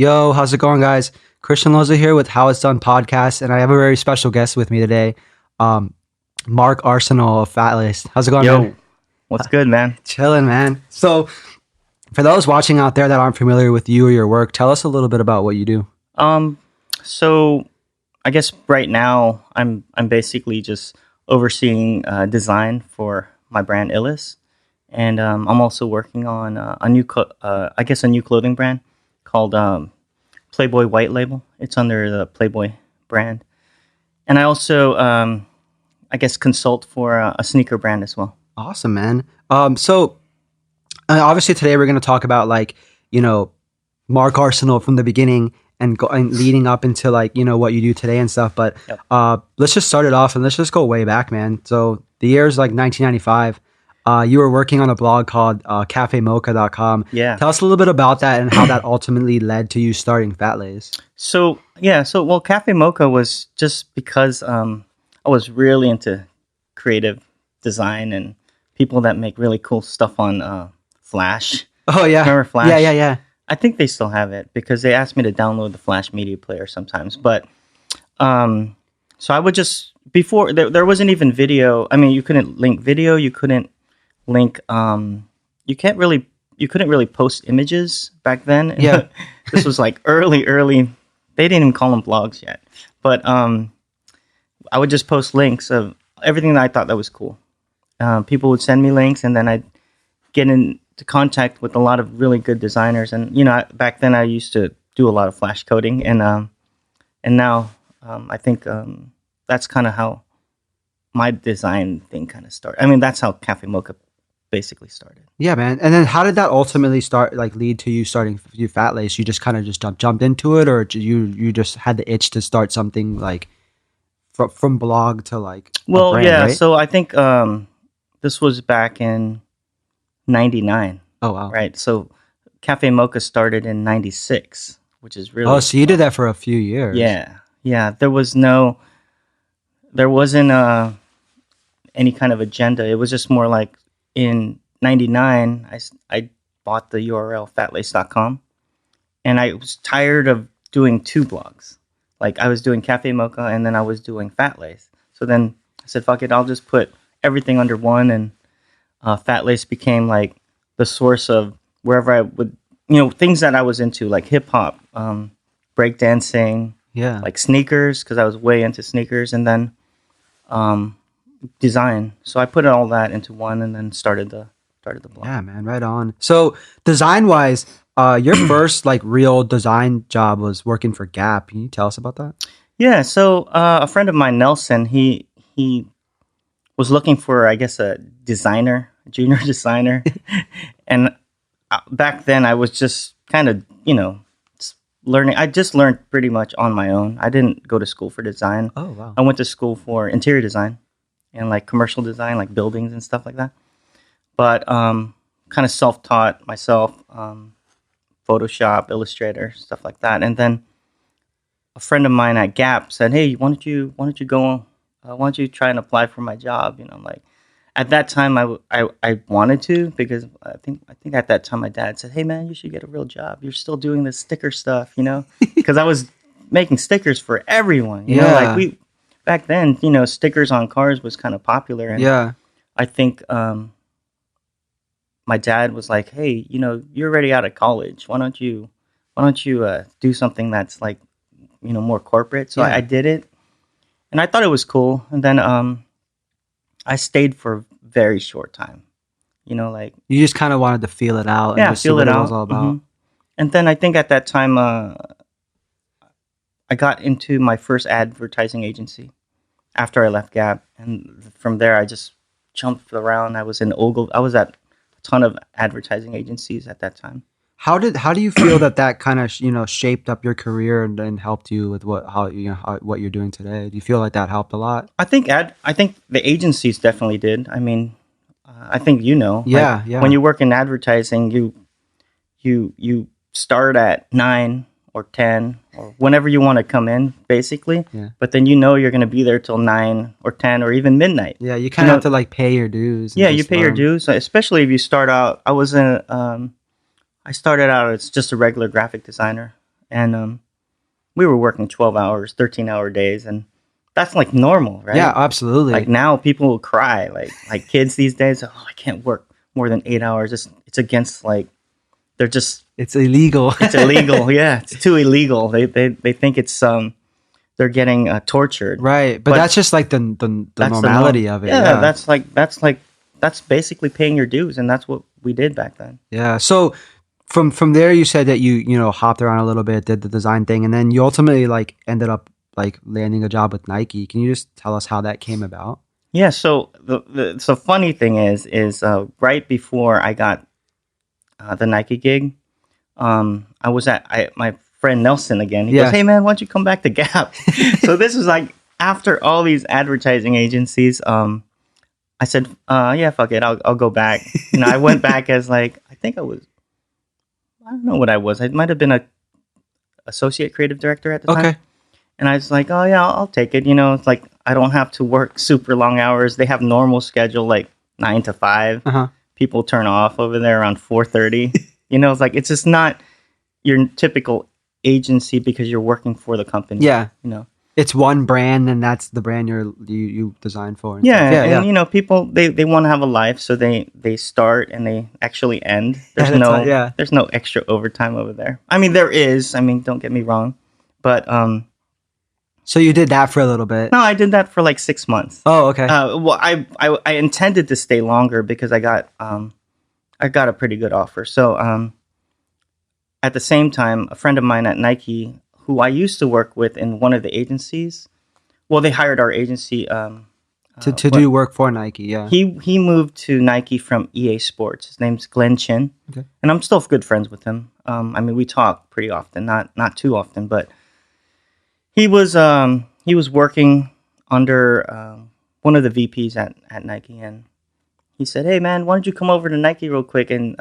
Yo, how's it going, guys? Christian Loza here with How It's Done podcast, and I have a very special guest with me today, Mark Arcenal of Fatlace. How's it going, Yo, man? what's good, man? Chilling, man. So, for those watching out there that aren't familiar with you or your work, tell us a little bit about what you do. So I guess right now I'm basically just overseeing design for my brand Illest, and I'm also working on a new clothing brand called Playboy White Label. It's under the Playboy brand, and I also I guess consult for a sneaker brand as well. Awesome, man. So obviously today we're going to talk about Mark Arcenal from the beginning and leading up into what you do today and stuff. But Yep. Let's just start it off and let's just go way back, man. So the year's 1995. You were working on a blog called cafemocha.com. Yeah. Tell us a little bit about that and how that ultimately led to you starting Fatlace. So Cafe Mocha was just because I was really into creative design and people that make really cool stuff on Flash. Oh, yeah. Remember Flash? Yeah. I think they still have it because they asked me to download the Flash media player sometimes. But so I would just before there wasn't even video. I mean, you couldn't link video. You couldn't link. You couldn't really post images back then. Yeah. This was like early. They didn't even call them blogs yet. But I would just post links of everything that I thought that was cool. People would send me links, and then I'd get into contact with a lot of really good designers. And back then I used to do a lot of Flash coding, and now I think that's kind of how my design thing kind of started. I mean, that's how Cafe Mocha basically started. Yeah, man. And then how did that ultimately lead to you starting Fatlace? You just kind of just jumped into it, or you just had the itch to start something from blog to a brand, right? So I think this was back in 99. Oh, wow. Right. So Cafe Mocha started in 96, which is really... Oh, so you did that for a few years. Yeah. There wasn't any kind of agenda. It was just more like in 99, I bought the URL fatlace.com, and I was tired of doing two blogs. Like, I was doing Cafe Mocha, and then I was doing Fatlace. So then I said, fuck it, I'll just put everything under one, and Fatlace became like the source of wherever I would, things that I was into, like hip-hop, breakdancing, Yeah. like sneakers, because I was way into sneakers, and then design. So I put all that into one, and then started the blog. Yeah, man, right on. So design-wise, your first real design job was working for Gap. Can you tell us about that? Yeah. So a friend of mine, Nelson, he was looking for, I guess, a junior designer, and back then I was just kind of, learning. I just learned pretty much on my own. I didn't go to school for design. Oh, wow. I went to school for interior design and commercial design, like buildings and stuff like that. But kind of self-taught myself, Photoshop, Illustrator, stuff like that. And then a friend of mine at Gap said, "Hey, why don't you try and apply for my job?" I'm like, at that time I wanted to, because I think at that time my dad said, "Hey man, you should get a real job. You're still doing this sticker stuff, because I was making stickers for everyone. We back then, stickers on cars was kind of popular, and Yeah. I think my dad was like, "Hey, you're already out of college. Why don't you do something that's more corporate?" So Yeah. I did it, and I thought it was cool. And then I stayed for a very short time. You just kind of wanted to feel it out. Yeah, and just see feel what it it out. was all about. Mhm. And then I think at that time I got into my first advertising agency after I left Gap, and from there I just jumped around. I was in Ogle. I was at a ton of advertising agencies at that time. How do you feel that kind of shaped up your career and then helped you with what you're doing today? Do you feel like that helped a lot? I think the agencies definitely did. I mean, I think Yeah. when you work in advertising, you start at 9 or 10 or whenever you want to come in, basically. Yeah. But then you're going to be there till 9 or 10 or even midnight. Yeah, you kind of have to pay your dues. Yeah, you pay your dues, especially if you start out. I started out as just a regular graphic designer, and we were working 12 hours, 13-hour days, and that's like normal, right? Yeah, absolutely. Like now people will cry, like kids these days. Oh, I can't work more than 8 hours. It's against like they're just it's illegal. It's illegal. Yeah, it's too illegal. They think it's they're getting tortured. Right, but that's just like the normality of it. Yeah, that's basically paying your dues, and that's what we did back then. Yeah. So from there, you said that you hopped around a little bit, did the design thing, and then you ultimately like ended up like landing a job with Nike. Can you just tell us how that came about? Yeah. So the funny thing is right before I got the Nike gig, I was at my friend Nelson again. He goes, "Hey man, why don't you come back to Gap?" So this was like after all these advertising agencies. I said, "Yeah, fuck it, I'll go back." I went back as like I don't know what I was. I might have been a associate creative director at the time. And I was like, "Oh yeah, I'll take it." It's like I don't have to work super long hours. They have normal schedule like 9 to 5. People turn off over there around 4:30. It's like it's just not your typical agency because you're working for the company. Yeah. It's one brand, and that's the brand you design for. And people they want to have a life, so they start and they actually end. There's no extra overtime over there. I mean, there is. I mean, don't get me wrong, but So you did that for a little bit? No, I did that for like 6 months. Oh, okay. Well, I intended to stay longer because I got a pretty good offer. So at the same time, a friend of mine at Nike, who I used to work with in one of the agencies, well, they hired our agency to do work for Nike. Yeah, he moved to Nike from EA Sports. His name's Glenn Chin, and I'm still good friends with him. I mean, we talk pretty often, not too often, but he was working under one of the VPs at Nike, and he said, "Hey man, why don't you come over to Nike real quick and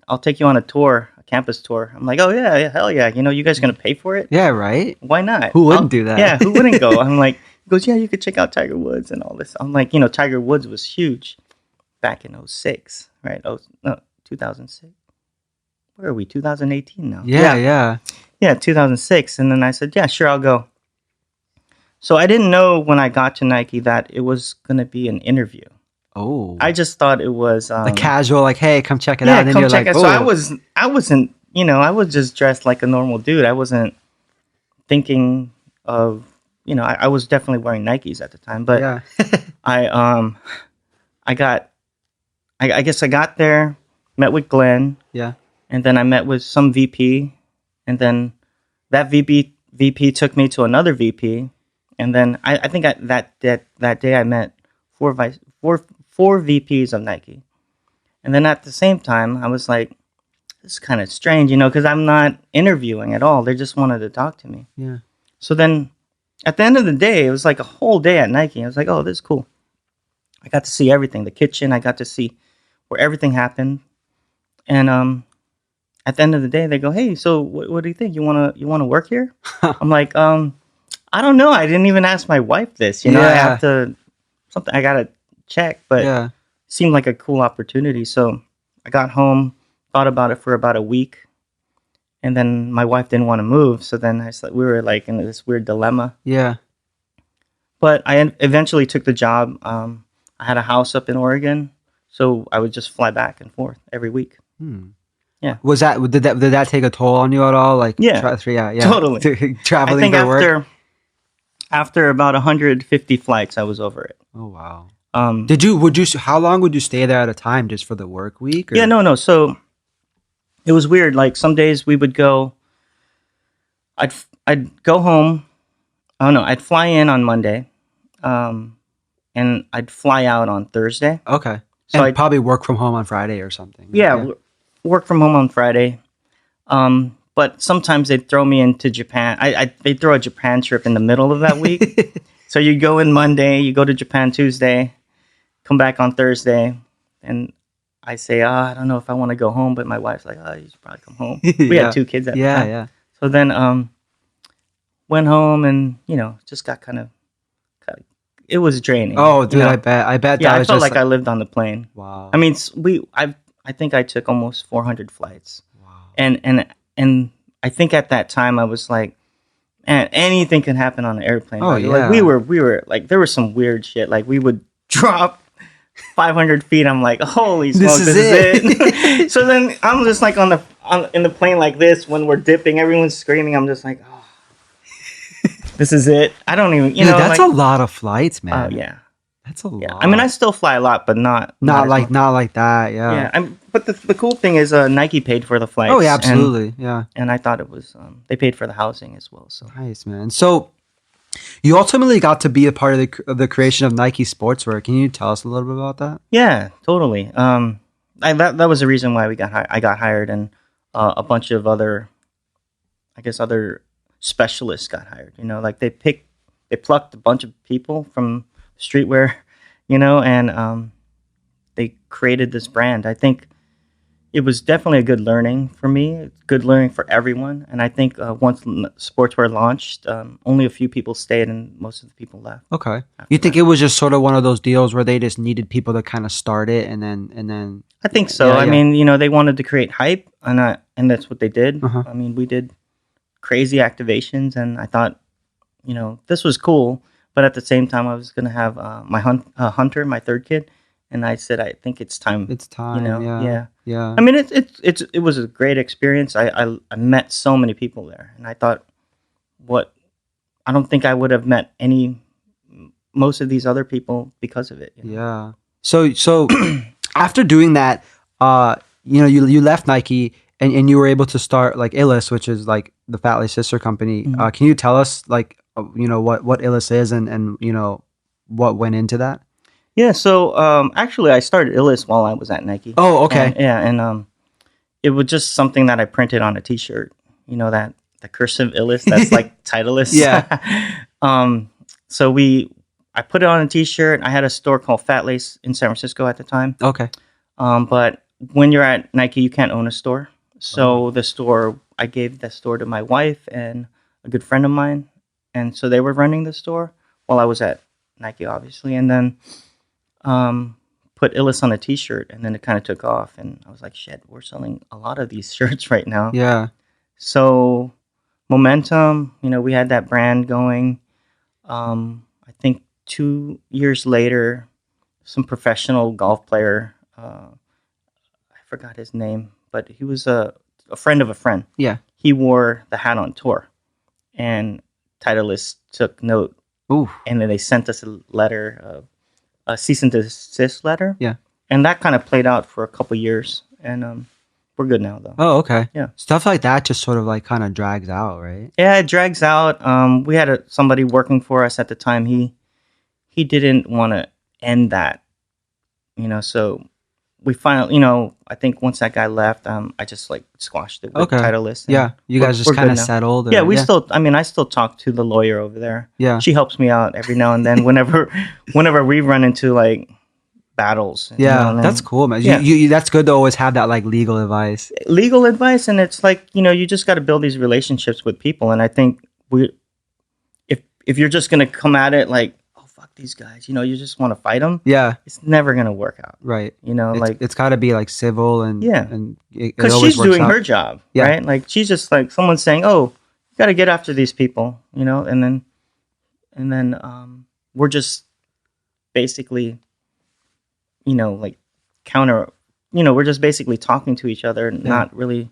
I'll take you on a tour, a campus tour." I'm like, "Oh yeah, hell yeah! You guys gonna pay for it?" Yeah, right. Why not? Who wouldn't do that? Yeah, who wouldn't go? I'm like, he goes, "Yeah, you could check out Tiger Woods and all this." I'm like, Tiger Woods was huge back in 06, right? 2006. Where are we? 2018 now. Yeah, 2006. And then I said, "Yeah, sure, I'll go." So I didn't know when I got to Nike that it was gonna be an interview. Oh, I just thought it was a casual, like, "Hey, come check it out." And then come you're check like, it. So I wasn't, I was just dressed like a normal dude. I wasn't thinking of, I was definitely wearing Nikes at the time, but yeah. I guess I got there, met with Glenn, and then I met with some VP, and then that VP took me to another VP, and then I think that day I met four VPs of Nike. And then at the same time, I was like, this is kind of strange, because I'm not interviewing at all. They just wanted to talk to me. Yeah. So then at the end of the day, it was like a whole day at Nike. I was like, oh, this is cool. I got to see everything, the kitchen. I got to see where everything happened. And at the end of the day, they go, "Hey, so what do you think? You wanna work here?" I'm like, I don't know. I didn't even ask my wife this. I have to I gotta check, but it seemed like a cool opportunity. So I got home, thought about it for about a week, and then my wife didn't want to move. So then we were like in this weird dilemma. Yeah. But I eventually took the job. I had a house up in Oregon, so I would just fly back and forth every week. Yeah. Did that take a toll on you at all? Like, totally. Traveling for work. After about 150 flights, I was over it. Oh wow. How long would you stay there at a time, just for the work week? Or? Yeah, no. So it was weird. Like some days we would go. I'd go home. Oh no, I'd fly in on Monday, and I'd fly out on Thursday. Okay. So I'd probably work from home on Friday or something. Yeah, work from home on Friday. But sometimes they'd throw me into Japan. They'd throw a Japan trip in the middle of that week. So you go in Monday, you go to Japan Tuesday, come back on Thursday, and I say, I don't know if I want to go home, but my wife's like, you should probably come home. We had 2 kids at the time. Yeah. So then went home and, just got kind of, it was draining. Oh, dude, I bet. Yeah, I felt like I lived on the plane. Wow. I mean, I think I took almost 400 flights. Wow. And I think at that time I was like, man, anything can happen on an airplane. Oh, right? yeah. Like we were like, there was some weird shit. Like we would drop 500 feet. I'm like, holy smoke, this is it. So then I'm just like in the plane like this when we're dipping, everyone's screaming. I'm just like, oh, this is it. I don't even, you know. That's like, a lot of flights, man. Oh, yeah. That's a lot. I mean, I still fly a lot, but not like that. Yeah. Yeah. But the cool thing is Nike paid for the flights. Oh, yeah, absolutely. Yeah. And I thought it was, they paid for the housing as well. So nice, man. So you ultimately got to be a part of the creation of Nike Sportswear. Can you tell us a little bit about that? Yeah, totally. That was the reason why I got hired, and a bunch of other specialists got hired. You know, like they plucked a bunch of people from streetwear, you know, and they created this brand. I think it was definitely a good learning for me, good learning for everyone. And I think once sportswear launched, only a few people stayed and most of the people left. Okay. You think it was just sort of one of those deals where they just needed people to kind of start it and then I think so. I mean, you know, they wanted to create hype and that's what they did. Uh-huh. I mean, we did crazy activations and I thought, you know, this was cool. But at the same time, I was going to have my Hunter, my third kid. And I said, I think it's time. It's time. You know? Yeah. I mean, it was a great experience. I met so many people there, and I thought, I don't think I would have met most of these other people because of it. You know? Yeah. So after doing that, you know, you left Nike and you were able to start like Illest, which is like the Fatlace sister company. Mm-hmm. Can you tell us like you know what Illest is and you know what went into that? Yeah, so actually, I started Illest while I was at Nike. Oh, okay. And it was just something that I printed on a T-shirt. You know the cursive Illest that's like Titleist. Yeah. So I put it on a T-shirt. I had a store called Fatlace in San Francisco at the time. Okay. But when you're at Nike, you can't own a store. So I gave the store to my wife and a good friend of mine, and so they were running the store while I was at Nike, obviously, and then. Put Illest on a T-shirt, and then it kind of took off, and I was like, "Shit, we're selling a lot of these shirts right now." Yeah. So, momentum, you know, we had that brand going. I think 2 years later, some professional golf player, I forgot his name, but he was a friend of a friend. Yeah. He wore the hat on tour, and Titleist took note. Ooh. And then they sent us a letter. A cease and desist letter. Yeah. And that kind of played out for a couple years. And we're good now, though. Oh, okay. Yeah. Stuff like that just sort of like kind of drags out, right? Yeah, it drags out. We had somebody working for us at the time. He didn't want to end that, you know, so we finally, you know, I think once that guy left, I just like squashed it with Titleist. Yeah. You guys just kind of settled. Yeah, I still talk to the lawyer over there. Yeah. She helps me out every now and then whenever we run into like battles. Yeah, you know, that's cool, man. Yeah. You that's good to always have that like legal advice. Legal advice, and it's like, you know, you just got to build these relationships with people. And I think if you're just gonna come at it like, oh fuck these guys, you know, you just want to fight them. Yeah, it's never gonna work out. Right. You know, it's got to be like civil and because she's doing her job, right? Like she's just like someone saying, oh, you got to get after these people, you know, and then we're just basically, you know, like we're just basically talking to each other, not really,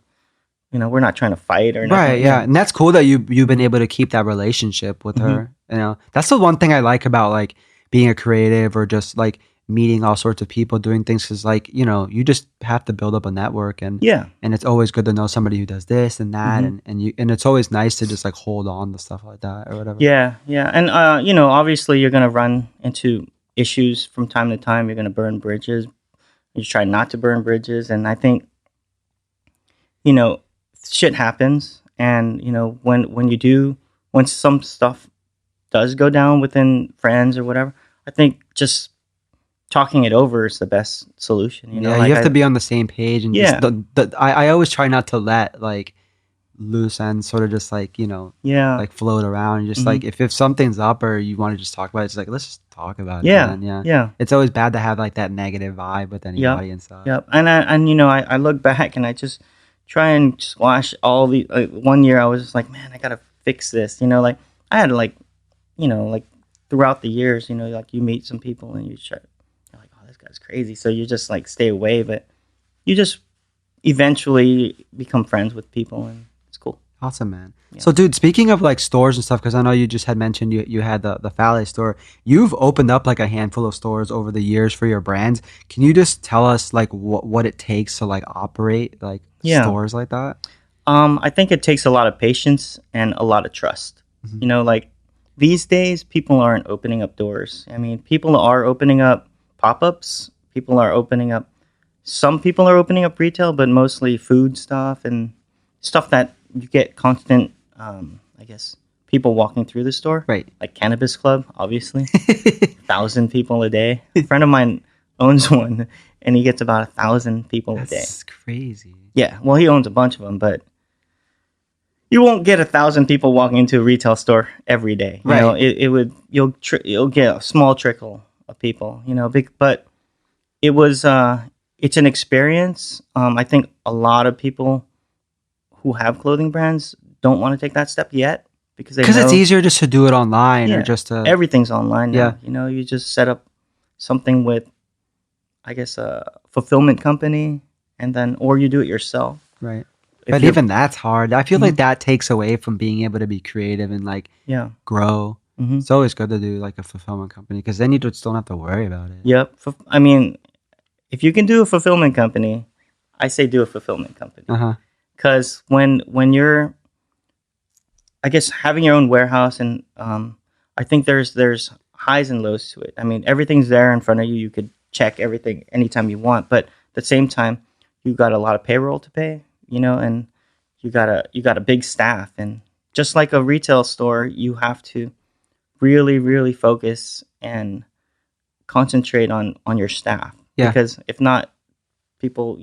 you know, we're not trying to fight or nothing. Right, yeah. And that's cool that you've been able to keep that relationship with her. You know, that's the one thing I like about like being a creative or just like meeting all sorts of people doing things, because like, you know, you just have to build up a network, and it's always good to know somebody who does this and that, and it's always nice to just like hold on to stuff like that or whatever. Yeah, and you know, obviously you're gonna run into issues from time to time. You're gonna burn bridges. You try not to burn bridges, and I think, you know, shit happens, and you know, when some stuff does go down within friends or whatever, I think just talking it over is the best solution. You know, like you have to be on the same page, and I always try not to let like loose ends sort of just like, you know, like float around, and just like if something's up or you want to just talk about it, it's like, let's just talk about it. Yeah. It's always bad to have like that negative vibe with anybody and stuff. And you know, I look back and I just try and squash all the. One year I was just like, man, I gotta fix this. Like I had like, like throughout the years, like you meet some people and you're like, oh, this guy's crazy. So you just like stay away, but you just eventually become friends with people, and it's cool. Awesome, man. Yeah. So, dude, speaking of like stores and stuff, because I know you just had mentioned you had the Fatlace store. You've opened up like a handful of stores over the years for your brands. Can you just tell us like what it takes to like operate like stores like that? I think it takes a lot of patience and a lot of trust. Mm-hmm. Like these days, people aren't opening up doors. I mean, people are opening up pop-ups. Some people are opening up retail, but mostly food stuff and stuff that you get constant, I guess, people walking through the store. Right. Like Cannabis Club, obviously. 1,000 people a day. A friend of mine owns one, and he gets about 1,000 people a day. That's crazy. Yeah. Well, he owns a bunch of them, but you won't get 1,000 people walking into a retail store every day. Right. You'll get a small trickle of people, but it was, it's an experience. I think a lot of people who have clothing brands don't want to take that step yet because it's easier just to do it online or just to... Everything's online now. Yeah. You just set up something with, I guess, a fulfillment company, and then, or you do it yourself. Right. But even that's hard. I feel like that takes away from being able to be creative and like grow. Mm-hmm. It's always good to do like a fulfillment company because then you just don't have to worry about it. Yep. I mean, if you can do a fulfillment company, I say do a fulfillment company. Because when you're, I guess, having your own warehouse, and I think there's highs and lows to it. I mean, everything's there in front of you. You could check everything anytime you want, but at the same time, you got a lot of payroll to pay, and you got a big staff, and just like a retail store, you have to really, really focus and concentrate on your staff. Yeah. Because if not, people,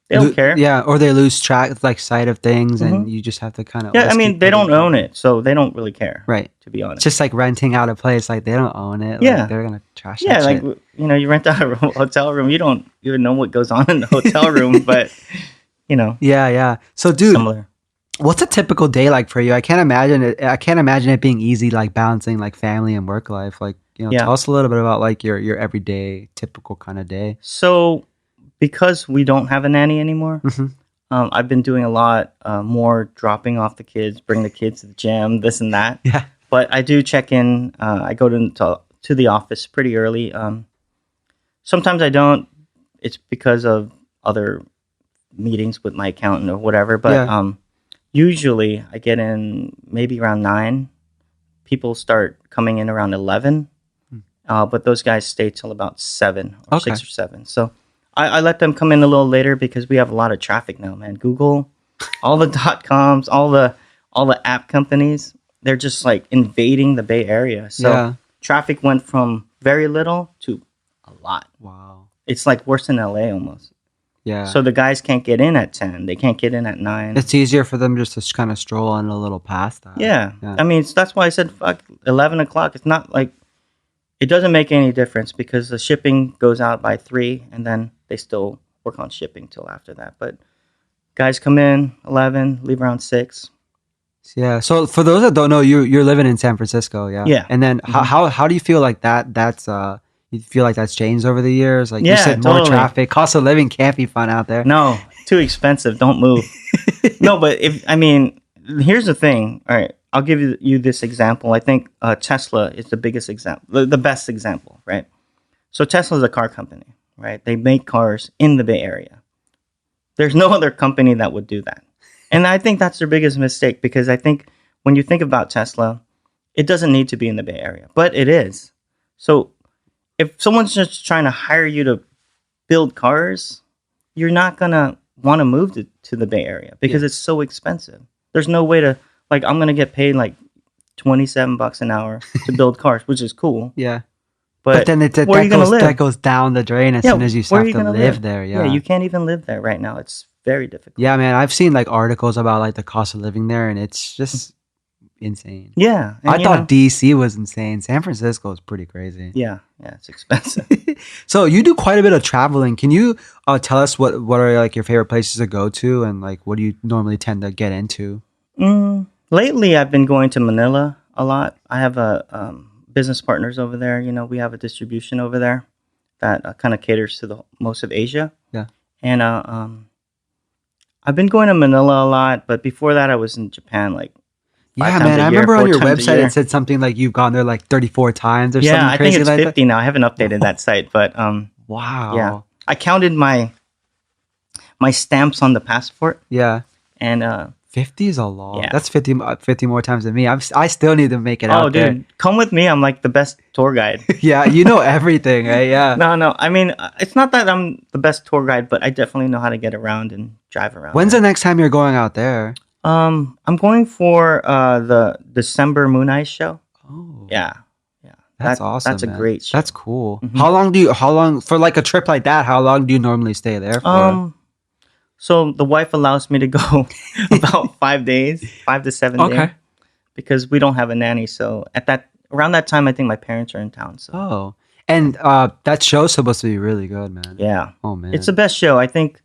they don't care. Yeah, or they lose sight of things, and you just have to kind of... Yeah, I mean, they don't own it, so they don't really care. Right. To be honest. It's just like renting out a place, like they don't own it. Like, they're going to trash that shit. Like, you rent out a hotel room, you don't even know what goes on in the hotel room, but, Yeah. So, dude, similar. What's a typical day like for you? I can't imagine it being easy, like balancing like family and work life. Like, tell us a little bit about like your everyday typical kind of day. So, because we don't have a nanny anymore, I've been doing a lot more dropping off the kids, bring the kids to the gym, this and that. Yeah. But I do check in. I go to the office pretty early. Sometimes I don't. It's because of other meetings with my accountant or whatever. But usually I get in maybe around 9. People start coming in around 11. But those guys stay till about 7 or 6 or 7. So I let them come in a little later because we have a lot of traffic now, man. Google, all the .coms, all the app companies, they're just like invading the Bay Area. So traffic went from very little to a lot. Wow. It's like worse than LA almost. Yeah. So the guys can't get in at 10. They can't get in at 9. It's easier for them just to kind of stroll on a little past that. Yeah. I mean, that's why I said, fuck, 11 o'clock. It's not like, it doesn't make any difference because the shipping goes out by 3 and then they still work on shipping till after that. But guys come in 11, leave around 6. Yeah. So for those that don't know, you're living in San Francisco, yeah. Yeah. And then how do you feel like that's you feel like that's changed over the years? Like you said, more traffic, cost of living can't be fun out there. No, too expensive. Don't move. No, but here's the thing. All right, I'll give you this example. I think Tesla is the biggest example, the best example, right? So Tesla is a car company, right? They make cars in the Bay Area. There's no other company that would do that. And I think that's their biggest mistake because I think when you think about Tesla, it doesn't need to be in the Bay Area, but it is. So if someone's just trying to hire you to build cars, you're not going to want to move to the Bay Area because it's so expensive. There's no way to, like, I'm going to get paid like $27 an hour to build cars, which is cool. Yeah. But then that goes down the drain as soon as you start to live there. Yeah. Yeah, you can't even live there right now. It's very difficult. Yeah, man. I've seen like articles about like the cost of living there, and it's just insane. Yeah. And, I thought DC was insane. San Francisco is pretty crazy. Yeah, it's expensive. So you do quite a bit of traveling. Can you tell us what are like your favorite places to go to, and like what do you normally tend to get into? Lately, I've been going to Manila a lot. I have business partners over there. You know, we have a distribution over there that kind of caters to the most of Asia. Yeah. And I've been going to Manila a lot, but before that, I was in Japan like 5 times a year, I remember on your 4 times a website year. it said something like you've gone there like 34 times or Yeah, something I crazy think it's like 50 now. I haven't updated that site, but wow. yeah, I counted my stamps on the passport. Yeah. And 50 is a lot. Yeah. That's 50 more times than me. I still need to make it out there. Oh, dude, come with me. I'm like the best tour guide. Yeah, you know everything, right? Yeah. No. I mean, it's not that I'm the best tour guide, but I definitely know how to get around and drive around. When's the next time you're going out there? I'm going for the December Mooneyes show. Oh. Yeah. That's awesome. That's a man. great show. That's cool. Mm-hmm. How long for like a trip like that? How long do you normally stay there for? So the wife allows me to go about 5 days, 5 to 7 days, because we don't have a nanny. So around that time, I think my parents are in town. So. Oh, and that show's supposed to be really good, man. Yeah. Oh man, it's the best show. I think.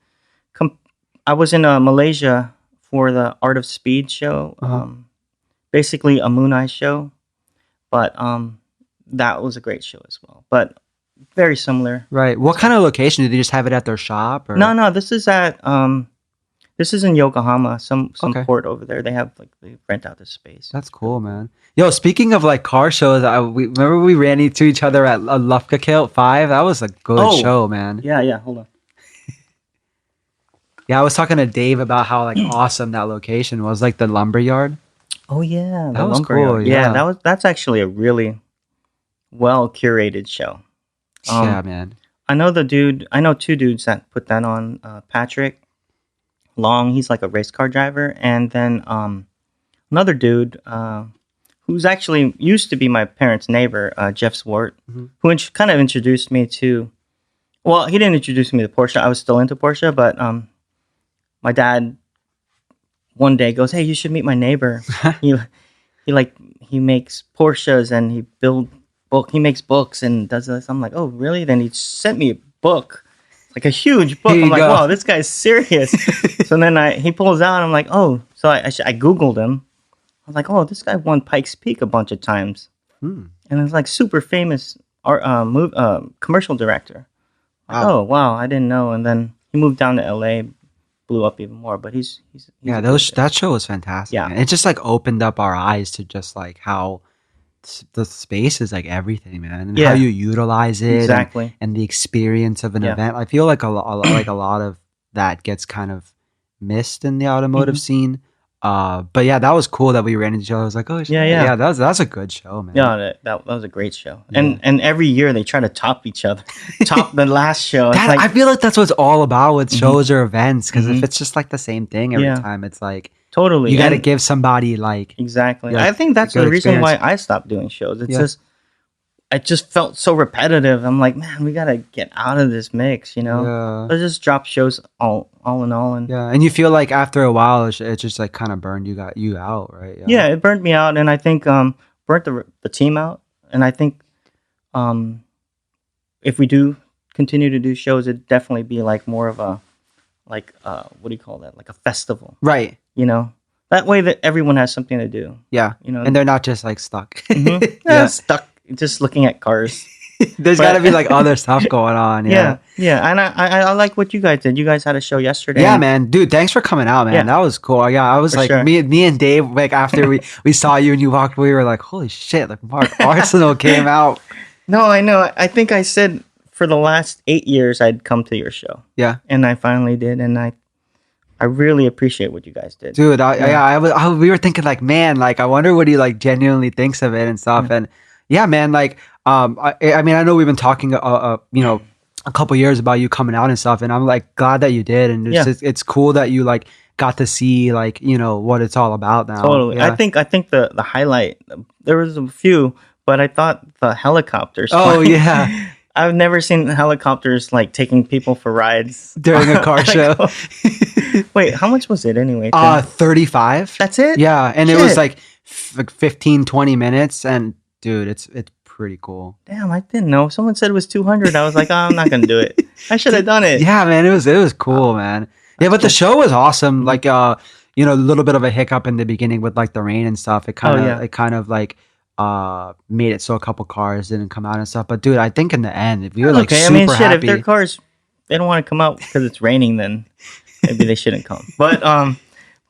I was in Malaysia for the Art of Speed show. Basically a Mooneyes show, but that was a great show as well. But very similar. Right. What kind of location? Did they just have it at their shop? Or? No. This is at this is in Yokohama, some port over there. They rent out the space. That's cool, man. Yo, speaking of like car shows, remember we ran into each other at Lufka Kilt 5. That was a good show, man. Yeah. Hold on. Yeah, I was talking to Dave about how like awesome that location was, like the lumberyard. Oh yeah, that was cool. Yeah, that's actually a really well curated show. Yeah, man. I know 2 dudes that put that on. Patrick Long, he's like a race car driver, and then another dude who's actually used to be my parents' neighbor, Jeff Swart, who kind of introduced me to. Well, he didn't introduce me to Porsche. I was still into Porsche, but my dad one day goes, "Hey, you should meet my neighbor. he makes Porsches and he makes books and does this." I'm like, "Oh, really?" Then he sent me a book, like a huge book. I'm like, "Wow, this guy's serious." So then he pulls out. I'm like, "Oh," so I Googled him. I was like, "Oh, this guy won Pikes Peak a bunch of times, and it's like super famous commercial director." Wow. Like, oh wow, I didn't know. And then he moved down to LA, blew up even more. But he's that show was fantastic. Yeah, man. It just like opened up our eyes to just like how the space is like everything, man, and how you utilize it exactly, and the experience of an event. I feel like a lot of that gets kind of missed in the automotive scene. But yeah, that was cool that we ran into each other. I was like, oh shit. Yeah, that's a good show, man. Yeah, that was a great show. Yeah. And every year they try to top each other, top the last show. I feel like that's what it's all about with shows or events. Because if it's just like the same thing every time, it's like totally you got to give somebody like exactly. Like, I think that's the reason why I stopped doing shows. It's I just felt so repetitive. I'm like, man, we gotta get out of this mix, Let's just drop shows all in all. And you feel like after a while, it just like kind of burned you out, right? Yeah, it burned me out, and I think burnt the team out. And I think if we do continue to do shows, it'd definitely be like more of a what do you call that? Like a festival, right? That way that everyone has something to do. Yeah, and they're not just like stuck. Stuck. Just looking at cars. There's got to be like other stuff going on. Yeah. And I like what you guys did. You guys had a show yesterday. Yeah, man, dude, thanks for coming out, man. Yeah. That was cool. Yeah, I was like, sure. me and Dave, like after we saw you and you walked, we were like, holy shit, like Mark Arcenal came out. No, I know. I think I said for the last 8 years I'd come to your show. Yeah, and I finally did, and I really appreciate what you guys did, dude. We were thinking like, man, like I wonder what he like genuinely thinks of it and stuff, and. Yeah, man. Like, I mean, I know we've been talking, a couple years about you coming out and stuff, and I'm like glad that you did, and it's cool that you like got to see like what it's all about now. Totally. Yeah. I think the highlight, there was a few, but I thought the helicopters. Oh yeah. I've never seen helicopters like taking people for rides during a car show. Wait, how much was it anyway? 35. That's it? Yeah, and it was like like 15, 20 minutes, and dude, it's pretty cool. Damn, I didn't know. Someone said it was 200. I was like, oh, I'm not gonna do it. I should have done it. Yeah, man, it was cool, man. Yeah, but the show was awesome. Like, a little bit of a hiccup in the beginning with like the rain and stuff. It kind of like made it so a couple cars didn't come out and stuff. But dude, I think in the end, if we were like super happy, if their cars they don't want to come out because it's raining, then maybe they shouldn't come. But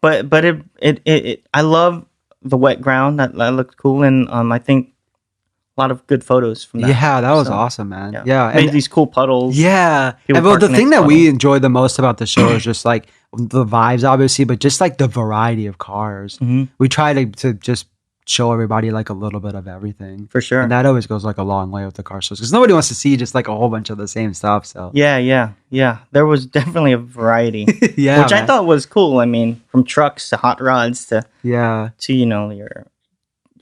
it I love the wet ground. That looked cool, and I think a lot of good photos from that. Yeah, that was awesome, man. Yeah. Made these cool puddles. Yeah. And well, the thing that we enjoy the most about the show is just like the vibes, obviously, but just like the variety of cars. Mm-hmm. We try to just show everybody like a little bit of everything. For sure. And that always goes like a long way with the car shows because nobody wants to see just like a whole bunch of the same stuff. So yeah. There was definitely a variety. Yeah. Which I thought was cool. I mean, from trucks to hot rods to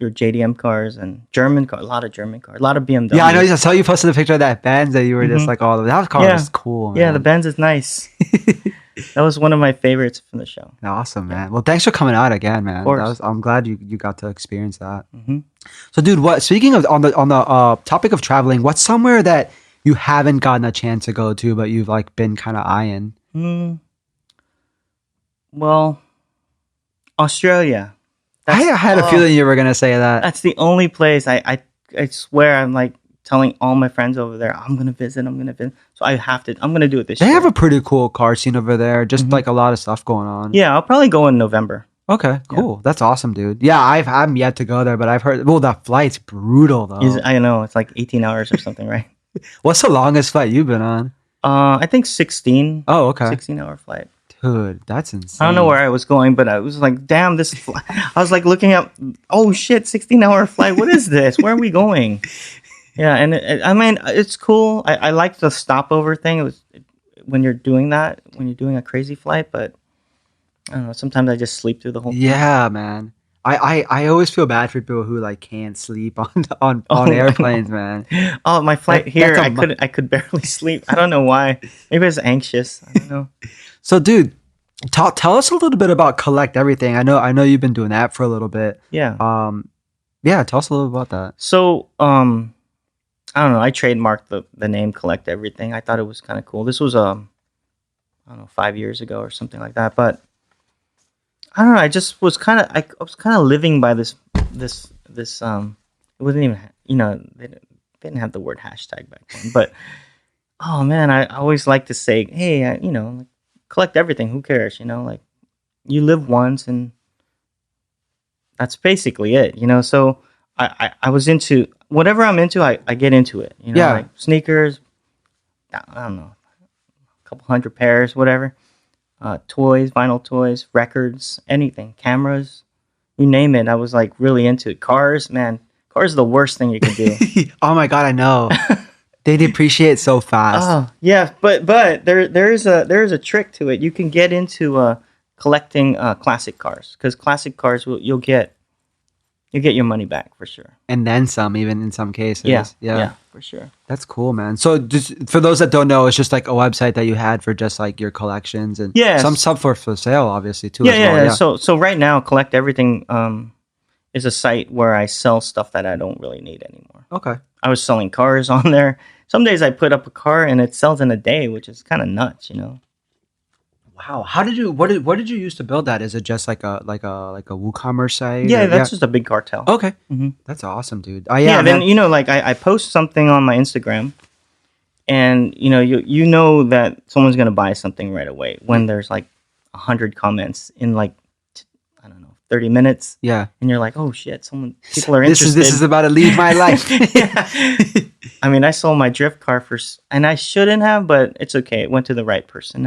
your JDM cars and German cars, a lot of German cars, a lot of BMW. Yeah, I know. I saw you posted a picture of that Benz that you were just like, oh, that car was cool, man. Yeah, the Benz is nice. That was one of my favorites from the show. Awesome, man. Well, thanks for coming out again, man. Of course. I'm glad you got to experience that. Mm-hmm. So, dude, speaking of on the topic of traveling, what's somewhere that you haven't gotten a chance to go to, but you've like been kind of eyeing? Well, Australia. I had a feeling you were gonna say that. That's the only place I swear I'm like telling all my friends over there I'm gonna visit. So I'm gonna do it this year. They have a pretty cool car scene over there. Just like a lot of stuff going on. Yeah, I'll probably go in November. Okay, cool. Yeah. That's awesome, dude. Yeah, I'm yet to go there, but I've heard. Well, that flight's brutal though. I know it's like 18 hours or something, right? What's the longest flight you've been on? I think 16. Oh, okay. 16-hour flight. Dude, that's insane. I don't know where I was going, but I was like, damn, this I was like looking up, oh shit, 16-hour flight. What is this? Where are we going? Yeah, and I mean, it's cool. I like the stopover thing. It was when you're doing that, when you're doing a crazy flight, but I don't know, sometimes I just sleep through the whole thing. Yeah, man. I always feel bad for people who like can't sleep on airplanes, man. Oh, my flight here, I could barely sleep. I don't know why. Maybe I was anxious. I don't know. So, dude, tell us a little bit about Collect Everything. I know you've been doing that for a little bit. Yeah. Tell us a little about that. So, I don't know. I trademarked the name Collect Everything. I thought it was kind of cool. This was I don't know, 5 years ago or something like that. But I don't know. I just was I was kind of living by this. It wasn't even they didn't have the word hashtag back then. But oh man, I always like to say, hey, like, collect everything. Who cares? Like you live once, and that's basically it. So I was into whatever I'm into. I get into it. Like sneakers. I don't know, a couple hundred pairs, whatever. Toys, vinyl toys, records, anything, cameras, you name it. I was like really into it. Cars, man. Cars are the worst thing you can do. Oh my god, I know. They depreciate so fast. Oh yeah, but there is a trick to it. You can get into collecting classic cars because classic cars you'll get your money back for sure, and then some, even in some cases. Yeah, for sure. That's cool, man. So just for those that don't know, it's just like a website that you had for just like your collections and some stuff for sale, obviously too. Yeah. So right now, Collect Everything is a site where I sell stuff that I don't really need anymore. Okay. I was selling cars on there. Some days I put up a car and it sells in a day, which is kind of nuts, Wow. What did you use to build that? Is it just like a WooCommerce site? Yeah, that's just a big cartel. Okay. Mm-hmm. That's awesome, dude. Then like I post something on my Instagram and you know that someone's going to buy something right away when there's like 100 comments in like 30 minutes. Yeah. And you're like, oh shit, people are interested. This is about to leave my life. I mean, I sold my drift car and I shouldn't have, but it's okay. It went to the right person.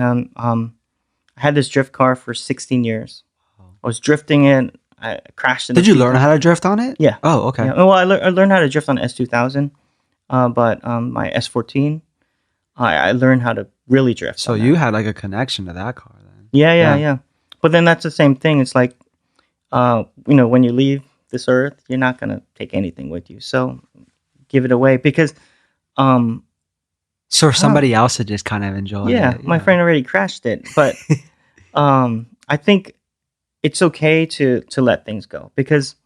I had this drift car for 16 years. I was drifting it. I crashed it. Did you learn how to drift on it? Yeah. Oh, okay. Yeah. Well, I learned how to drift on S2000, but my S14, I learned how to really drift. So you had like a connection to that car then. Yeah. But then that's the same thing. It's like, when you leave this earth, you're not going to take anything with you. So give it away because... So somebody else had just kind of enjoyed it. Yeah, my friend already crashed it. But I think it's okay to let things go because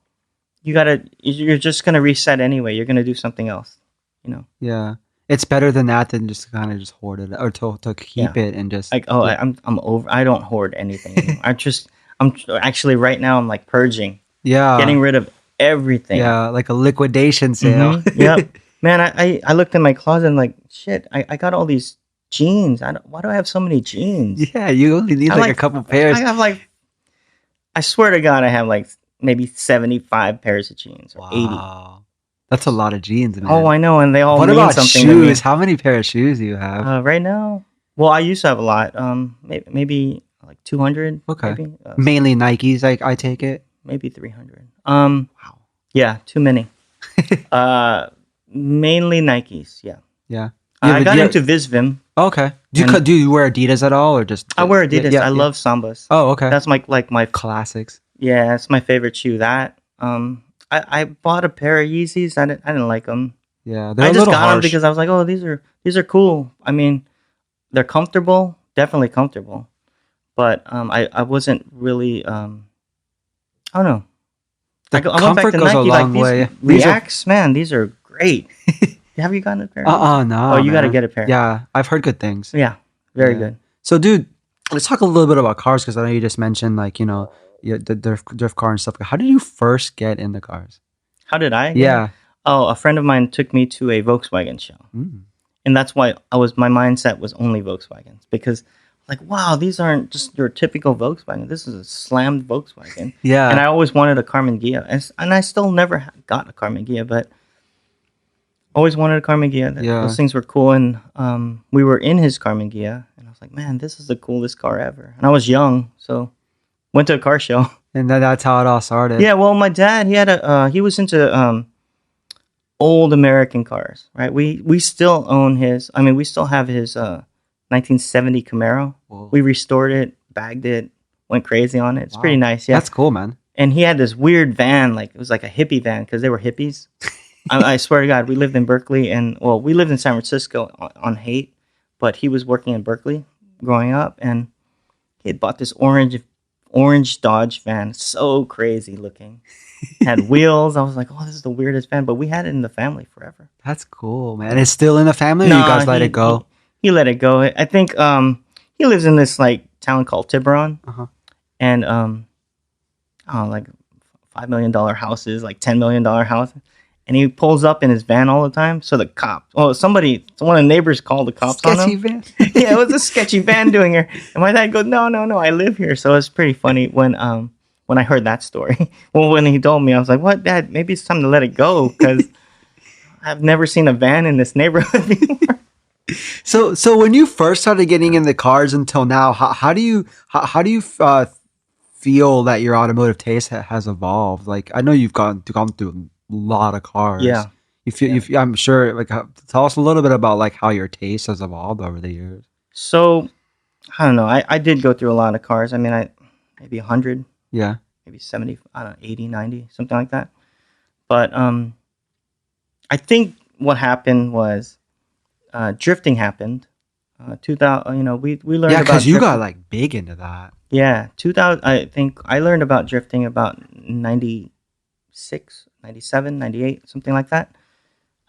you're just gonna reset anyway. You're gonna do something else, you know. Yeah, it's better than that than just kind of just hoard it or to keep it and just like I'm over. I don't hoard anything anymore. I'm actually right now I'm like purging. Yeah, getting rid of everything. Yeah, like a liquidation sale. Yep. Man, I looked in my closet and like shit. I got all these jeans. Why do I have so many jeans? Yeah, you only need like a couple pairs. I have like, I swear to God, I have like maybe 75 pairs of jeans or 80. That's a lot of jeans, man. Oh, I know, and they all what mean about something shoes? to me. How many pairs of shoes do you have? Right now, well, I used to have a lot. Maybe like 200. Okay. Maybe. Mainly Nikes, I take it. Maybe 300. Wow. Yeah, too many. Mainly Nikes. Yeah. Yeah. I got into Visvim. Okay. Do you wear Adidas at all, or just? I wear Adidas. I love Sambas. Oh, okay. That's my classics. Yeah, it's my favorite shoe. That I bought a pair of Yeezys. I didn't like them. Yeah, I just got them because I was like, oh, these are cool. I mean, they're comfortable, definitely comfortable, but I wasn't really I don't know. I went back to Nike. Like these Reacts, man, these are great. Have you gotten a pair? No. Oh, you got to get a pair. Yeah, I've heard good things. Yeah, very good. So, dude, let's talk a little bit about cars because I know you just mentioned like the drift car and stuff. How did you first get into cars? How did I? Yeah. Oh, a friend of mine took me to a Volkswagen show, and that's why my mindset was only Volkswagens because. Like, wow, these aren't just your typical Volkswagen. This is a slammed Volkswagen. Yeah. And I always wanted a Carmen Ghia. And I still never got a Carmen Ghia, but always wanted a Carmen Ghia. Those things were cool. And we were in his Carmen Ghia. And I was like, man, this is the coolest car ever. And I was young, so went to a car show. And that's how it all started. Yeah, well, my dad, he was into old American cars, right? We still own his. I mean, we still have his 1970 Camaro. Whoa. We restored it, bagged it, went crazy on it. It's pretty nice. Yeah, that's cool, man. And he had this weird van, like it was like a hippie van because they were hippies. I swear to God, we lived in Berkeley, and we lived in San Francisco on Haight, but he was working in Berkeley growing up, and he had bought this orange Dodge van, so crazy looking. Had wheels. I was like, oh, this is the weirdest van, but we had it in the family forever. That's cool, man. It's still in the family, or you guys let it go? He let it go. I think he lives in this like town called Tiburon, and like $5 million houses, like $10 million houses, and he pulls up in his van all the time. So the cop, one of the neighbors called the cops on him. Van. Yeah, it was a sketchy van doing here, and my dad goes, no, I live here. So it's pretty funny when I heard that story. Well, when he told me, I was like, what, Dad? Maybe it's time to let it go because I've never seen a van in this neighborhood before. So when you first started getting into cars until now, how do you feel that your automotive taste has evolved? Like, I know you've gone through a lot of cars. Yeah. I'm sure. Like, tell us a little bit about like how your taste has evolved over the years. So, I don't know. I did go through a lot of cars. I mean, maybe 100. Yeah. Maybe 70. I don't know, 80, 90, something like that. But I think what happened was. Drifting happened. 2000, we learned about. Yeah, because you got like big into that. Yeah, 2000. I think I learned about drifting about 96, 97, 98, something like that.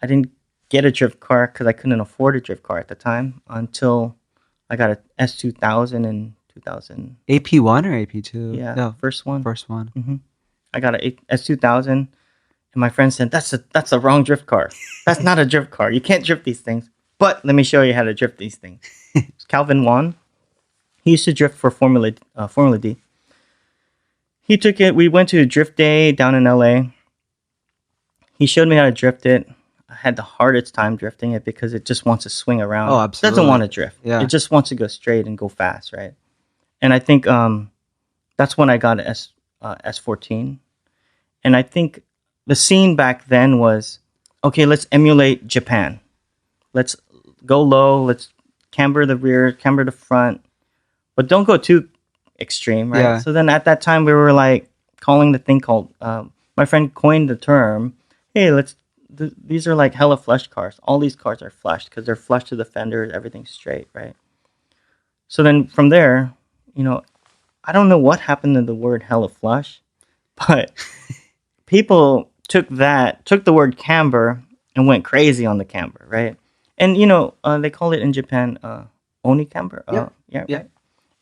I didn't get a drift car because I couldn't afford a drift car at the time until I got a S2000 in 2000. AP1 or AP2? Yeah, no, first one. Mm-hmm. I got a S2000, and my friend said, "That's the wrong drift car. That's not a drift car. You can't drift these things." But let me show you how to drift these things. Calvin Wan, he used to drift for Formula D. He took it. We went to a drift day down in LA. He showed me how to drift it. I had the hardest time drifting it because it just wants to swing around. Oh, absolutely. It doesn't want to drift. Yeah. It just wants to go straight and go fast, right? And I think that's when I got an S14. And I think the scene back then was, okay, let's emulate Japan. Let's go low. Let's camber the rear, camber the front, but don't go too extreme, right? Yeah. So then at that time, we were like calling the thing called, my friend coined the term, hey, these are like Hellaflush cars. All these cars are flushed because they're flush to the fender, everything's straight, right? So then from there, I don't know what happened to the word Hellaflush, but people took the word camber and went crazy on the camber, right? And they call it in Japan oni camber. Yeah, Yeah. right.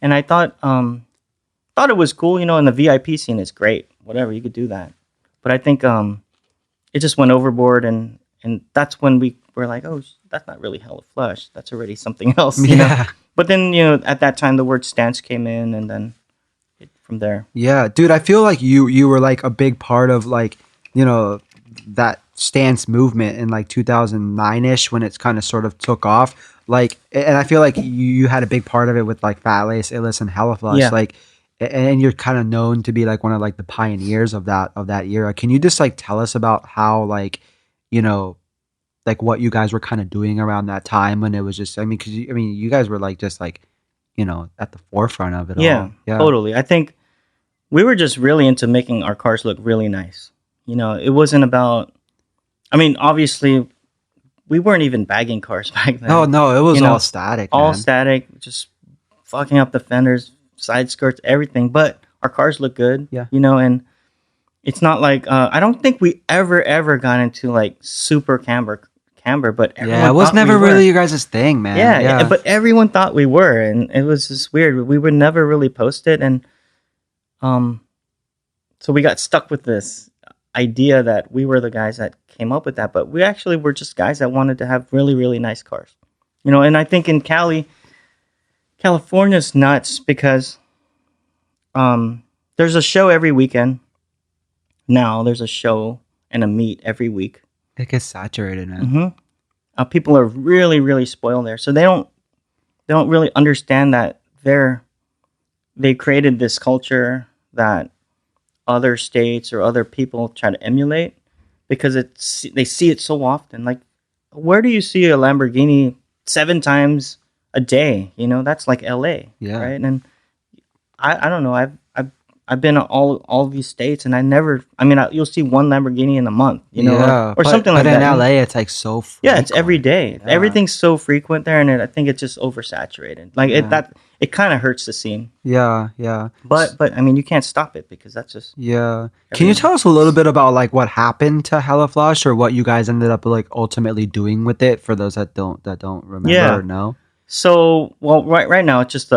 And I thought it was cool, in the VIP scene it's great. Whatever, you could do that. But I think it just went overboard, and that's when we were like, oh, that's not really Hellaflush. That's already something else. You know? But then, at that time the word stance came in, and then from there. Yeah, dude, I feel like you were like a big part of like, that stance movement in like 2009-ish when it's kind of sort of took off. Like, and I feel like you had a big part of it with like Fatlace, Illest, and Hellaflush. Yeah. Like, and you're kind of known to be like one of like the pioneers of that era. Can you just like tell us about how like, like what you guys were kind of doing around that time when it was just, because you guys were like just like, at the forefront of it all. Yeah, totally. I think we were just really into making our cars look really nice. It wasn't about, obviously we weren't even bagging cars back then. Oh, no, it was all static. All man. static, just fucking up the fenders, side skirts, everything. But our cars look good, and it's not like, I don't think we ever got into like super camber, but everyone it was thought never we were. really you guys' thing, man. Yeah, but everyone thought we were, and it was just weird. We would never really post it, and so we got stuck with this idea that we were the guys that came up with that, but we actually were just guys that wanted to have really, really nice cars. And I think in California's nuts because there's a show every weekend. Now there's a show and a meet every week. It gets saturated, man. Mm-hmm. People are really, really spoiled there, so they don't really understand that they created this culture that other states or other people try to emulate because they see it so often. Like, where do you see a Lamborghini 7 times a day? That's like LA, right? And I don't know. I've been to all these states, and you'll see one Lamborghini in a month, or something like that. But in LA, it's like so frequent. Yeah, it's every day. Yeah. Everything's so frequent there, and I think it's just oversaturated. Like it kind of hurts the scene. Yeah. But you can't stop it because that's just Can you tell us a little bit about like what happened to Hellaflush or what you guys ended up like ultimately doing with it for those that don't remember or know? So right now it's just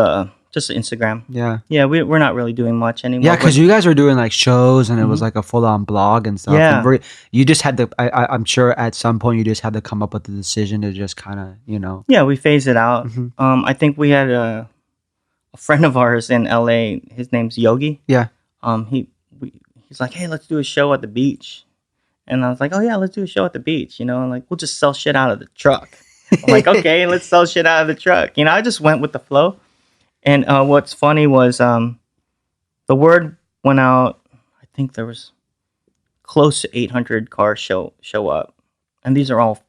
Instagram. Yeah, we're not really doing much anymore. Yeah, because you guys were doing like shows and it was like a full-on blog and stuff. Yeah. And you just had to, I'm sure at some point you just had to come up with the decision to just kind of, Yeah, we phased it out. I think we had a friend of ours in LA, his name's Yogi. Yeah. He's like, hey, let's do a show at the beach. And I was like, oh yeah, let's do a show at the beach. And like, we'll just sell shit out of the truck. I'm like, okay, let's sell shit out of the truck. I just went with the flow. And what's funny was the word went out. I think there was close to 800 cars show up, and these are all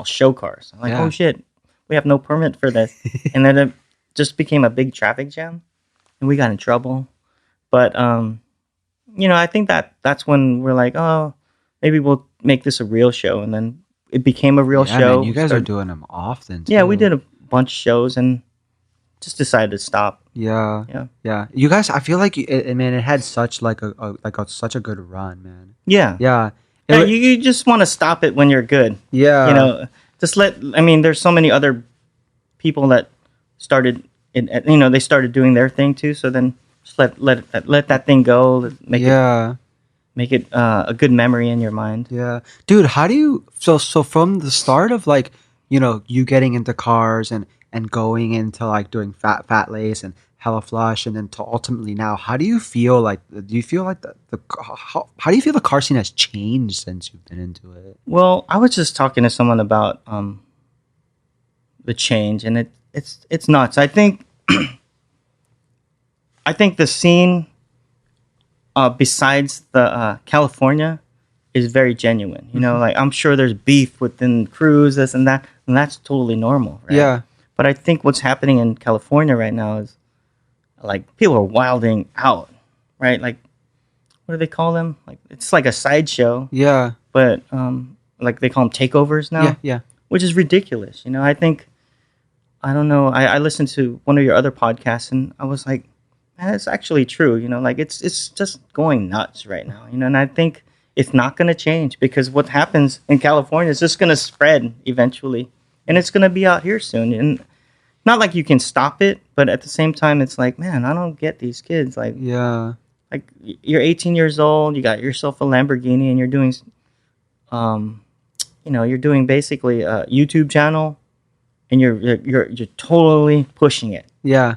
show cars. I'm like, oh shit, we have no permit for this, and then it just became a big traffic jam, and we got in trouble. But I think that's when we're like, oh, maybe we'll make this a real show, and then it became a real show. Man, you guys are doing them often. Too. Yeah, we did a bunch of shows and just decided to stop. Yeah. You guys, I feel like it had such like such a good run, man. Yeah. You just want to stop it when you're good. Yeah. Just there's so many other people that started it. They started doing their thing too. So then just let that thing go. Make it a good memory in your mind. Yeah, dude. How do you so from the start of like you getting into cars and going into like doing Fatlace and Hellaflush and then to ultimately now, how do you feel like how do you feel the car scene has changed since you've been into it? Well, I was just talking to someone about the change, and it's nuts. I think the scene besides the California is very genuine. Like I'm sure there's beef within crews, this and that, and that's totally normal, right? Yeah. But I think what's happening in California right now is like people are wilding out, right? Like, what do they call them? Like it's like a sideshow. Yeah. But like they call them takeovers now. Yeah. Which is ridiculous. I think, I don't know. I listened to one of your other podcasts and I was like, man, it's actually true. Like it's just going nuts right now. And I think it's not going to change, because what happens in California is just going to spread eventually, and it's going to be out here soon. And not like you can stop it, but at the same time, it's like, man, I don't get these kids. Like, yeah, like you're 18 years old, you got yourself a Lamborghini, and you're doing, you're doing basically a YouTube channel, and you're totally pushing it. Yeah.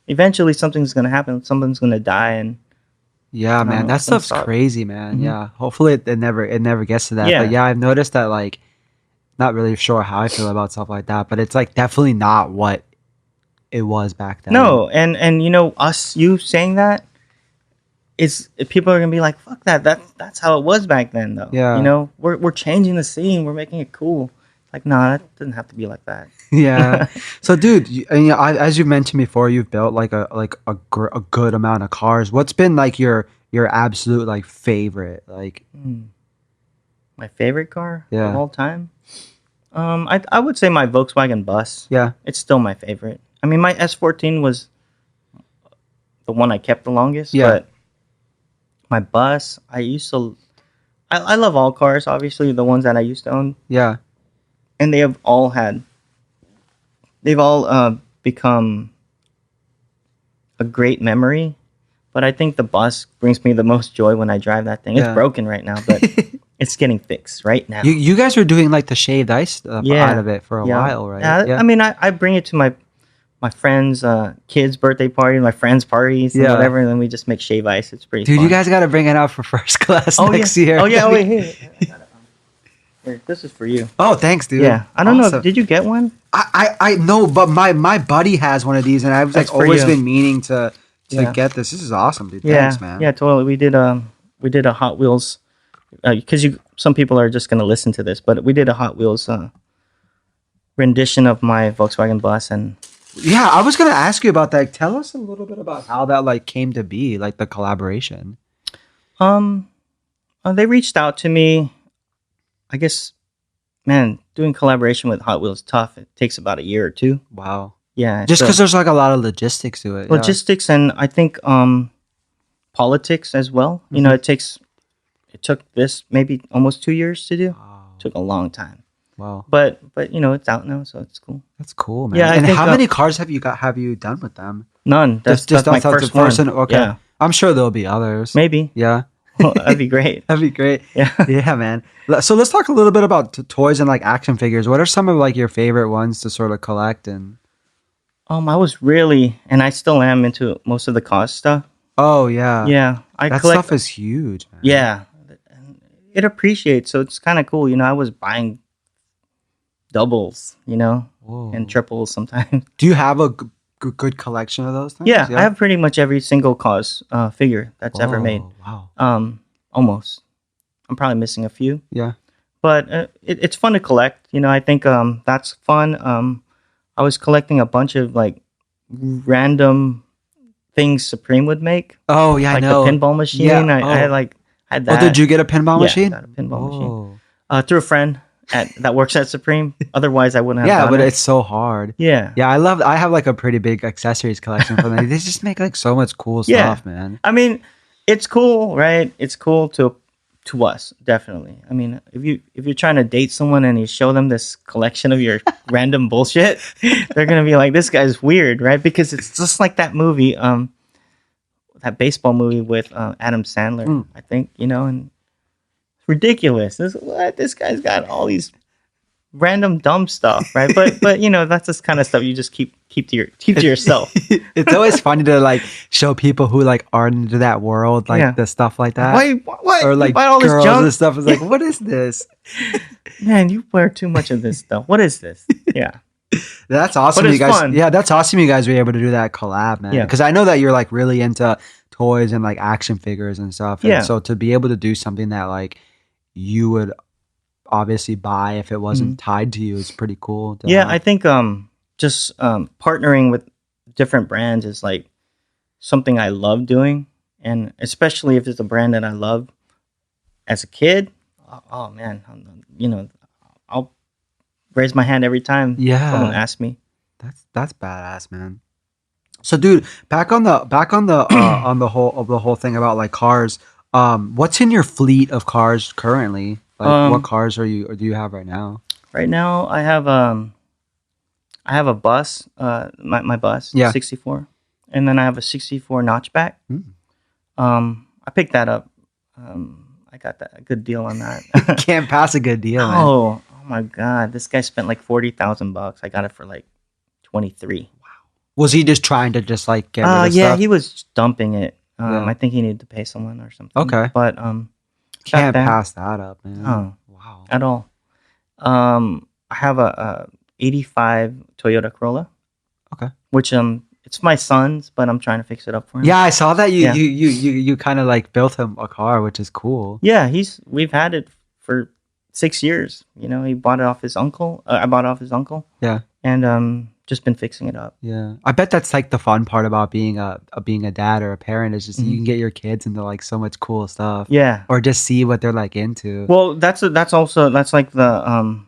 Eventually something's gonna happen. Someone's gonna die, and yeah, man, that stuff's crazy, man. Mm-hmm. Yeah, hopefully it never gets to that. Yeah. But yeah, I've noticed that, like, not really sure how I feel about stuff like that, but it's like definitely not what it was back then. No, and you saying that is, people are gonna be like, fuck that. That's how it was back then, though. Yeah. We're changing the scene. We're making it cool. Like, nah, that doesn't have to be like that. Yeah. So, dude, as you mentioned before, you've built like a good amount of cars. What's been like your absolute like favorite? Like, my favorite car of all time? I would say my Volkswagen Bus. Yeah. It's still my favorite. I mean, my S14 was the one I kept the longest. Yeah. But my Bus, I love all cars, obviously, the ones that I used to own. Yeah. And they've all become a great memory. But I think the Bus brings me the most joy when I drive that thing. It's broken right now, but it's getting fixed right now. You guys were doing like the shaved ice out of it for a while, right? Yeah. I mean, I bring it to my friends' kids' birthday party, my friends' parties, and whatever, and then we just make shave ice. It's pretty fun. You guys got to bring it out for first class next year. Oh, yeah. Oh, wait, here. Here, this is for you. Oh, thanks, dude. Yeah. I don't know. Did you get one? I know, but my buddy has one of these, and I've like always been meaning to get this. This is awesome, dude. Thanks, man. Yeah, totally. We did a Hot Wheels, because some people are just gonna listen to this, but we did a Hot Wheels rendition of my Volkswagen Bus. And yeah, I was gonna ask you about that. Tell us a little bit about how that like came to be, like the collaboration. They reached out to me. I guess, man, doing collaboration with Hot Wheels is tough. It takes about a year or two. Wow. Yeah. Just because there's like a lot of logistics to it. Logistics, and I think politics as well. Mm-hmm. It took this maybe almost 2 years to do. Wow. It took a long time. Wow. But it's out now, so it's cool. That's cool, man. Yeah. And how many cars have you done with them? None. That's my first one. Okay. Yeah. I'm sure there'll be others. Maybe. Yeah. Well, that'd be great. That'd be great. Yeah. Yeah, man. So let's talk a little bit about toys and like action figures. What are some of like your favorite ones to sort of collect? And I was really, and I still am, into most of the cause stuff. Oh yeah. Yeah. That stuff is huge, man. Yeah. It appreciates, so it's kind of cool. I was buying doubles, and triples sometimes. Do you have a good collection of those things? Yeah, I have pretty much every single cause figure that's ever made. Wow. Almost. I'm probably missing a few. Yeah. But it's fun to collect. I think that's fun. I was collecting a bunch of like random things Supreme would make. Oh yeah, like I know. The pinball machine. Yeah. I had that. Oh, did you get a pinball machine? Yeah, I got a pinball machine. Through a friend that works at Supreme. Otherwise, I wouldn't have. Yeah, done but it. it's so hard. Yeah. Yeah, I have like a pretty big accessories collection for them. They just make like so much cool stuff, man. I mean, it's cool, right? It's cool to us, definitely. I mean, if you're trying to date someone and you show them this collection of your random bullshit, they're gonna be like, "This guy's weird," right? Because it's just like that movie, that baseball movie with Adam Sandler, I think, and it's ridiculous. This guy's got all these random dumb stuff, right? But that's this kind of stuff you just keep to yourself. It's always funny to like show people who like aren't into that world, like the stuff like that. What? Or like all girls this junk? and stuff. It's like, what is this? Man, you wear too much of this stuff. What is this? Yeah. That's awesome. But you guys, fun. Yeah, that's awesome. You guys were able to do that collab, man. Yeah. Because I know that you're like really into toys and like action figures and stuff. And so to be able to do something that like you would obviously buy if it wasn't tied to you is pretty cool. I think just partnering with different brands is like something I love doing, and especially if it's a brand that I love as a kid. Oh man, I'll raise my hand every time someone asks me. That's badass, man. So, dude, back on the on the whole thing about like cars. What's in your fleet of cars currently? Like, what cars do you have right now? Right now, I have a bus, my bus, 64, and then I have a 64 notchback. I picked that up. I got a good deal on that. Can't pass a good deal, man. Oh my God! This guy spent like $40,000. I got it for like 23. Wow. Was he just trying to just like get rid of yeah, stuff? he was dumping it. I think he needed to pay someone or something. Okay, but can't pass that up, man. Oh, wow, at all. I have a 85 Toyota Corolla. Okay, which it's my son's, but I'm trying to fix it up for him. Yeah, I saw that you kind of like built him a car, which is cool. Yeah, we've had it for 6 years. You know, he bought it off his uncle. I bought it off his uncle. Yeah, and just been fixing it up. Yeah, I bet that's like the fun part about being a dad or a parent is just you can get your kids into like so much cool stuff. Yeah, or just see what they're like into. Well, that's like the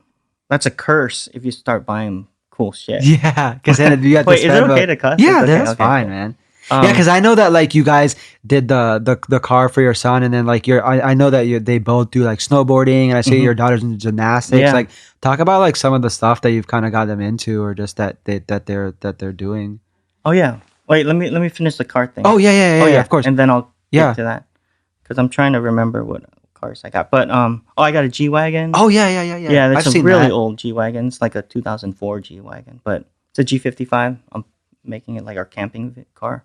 that's a curse if you start buying cool shit. Yeah, because then you have to. Wait, is it okay to cuss? Yeah, okay, that's fine, man. Yeah, because I know that like you guys did the car for your son, and then like I know that they both do like snowboarding, and I see your daughter's into gymnastics. Yeah. Like, talk about like some of the stuff that you've kind of got them into, or just that they're doing. Oh yeah. Wait, let me finish the car thing. Oh yeah, of course. And then I'll get to that because I'm trying to remember what cars I got. But I got a G-Wagon. Oh yeah. Yeah, that's a really old G-Wagon. It's like a 2004 G-Wagon, but it's a G55. I'm making it like our camping car.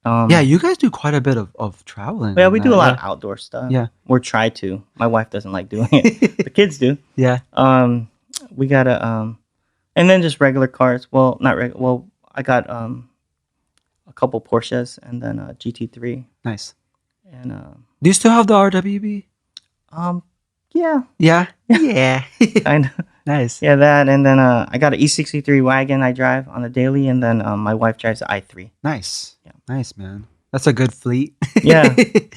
Yeah, you guys do quite a bit of traveling. Yeah, we do a lot of outdoor stuff. Yeah, or try to. My wife doesn't like doing it. The kids do. Yeah. We got and then just regular cars. Well, not regular. Well, I got a couple Porsches and then a GT3. Nice. And do you still have the RWB? Yeah. Yeah. Kind of. Nice. Yeah, that, and then I got an E63 wagon I drive on the daily, and then my wife drives the i3. Nice. Yeah. Nice, man. That's a good fleet. Yeah,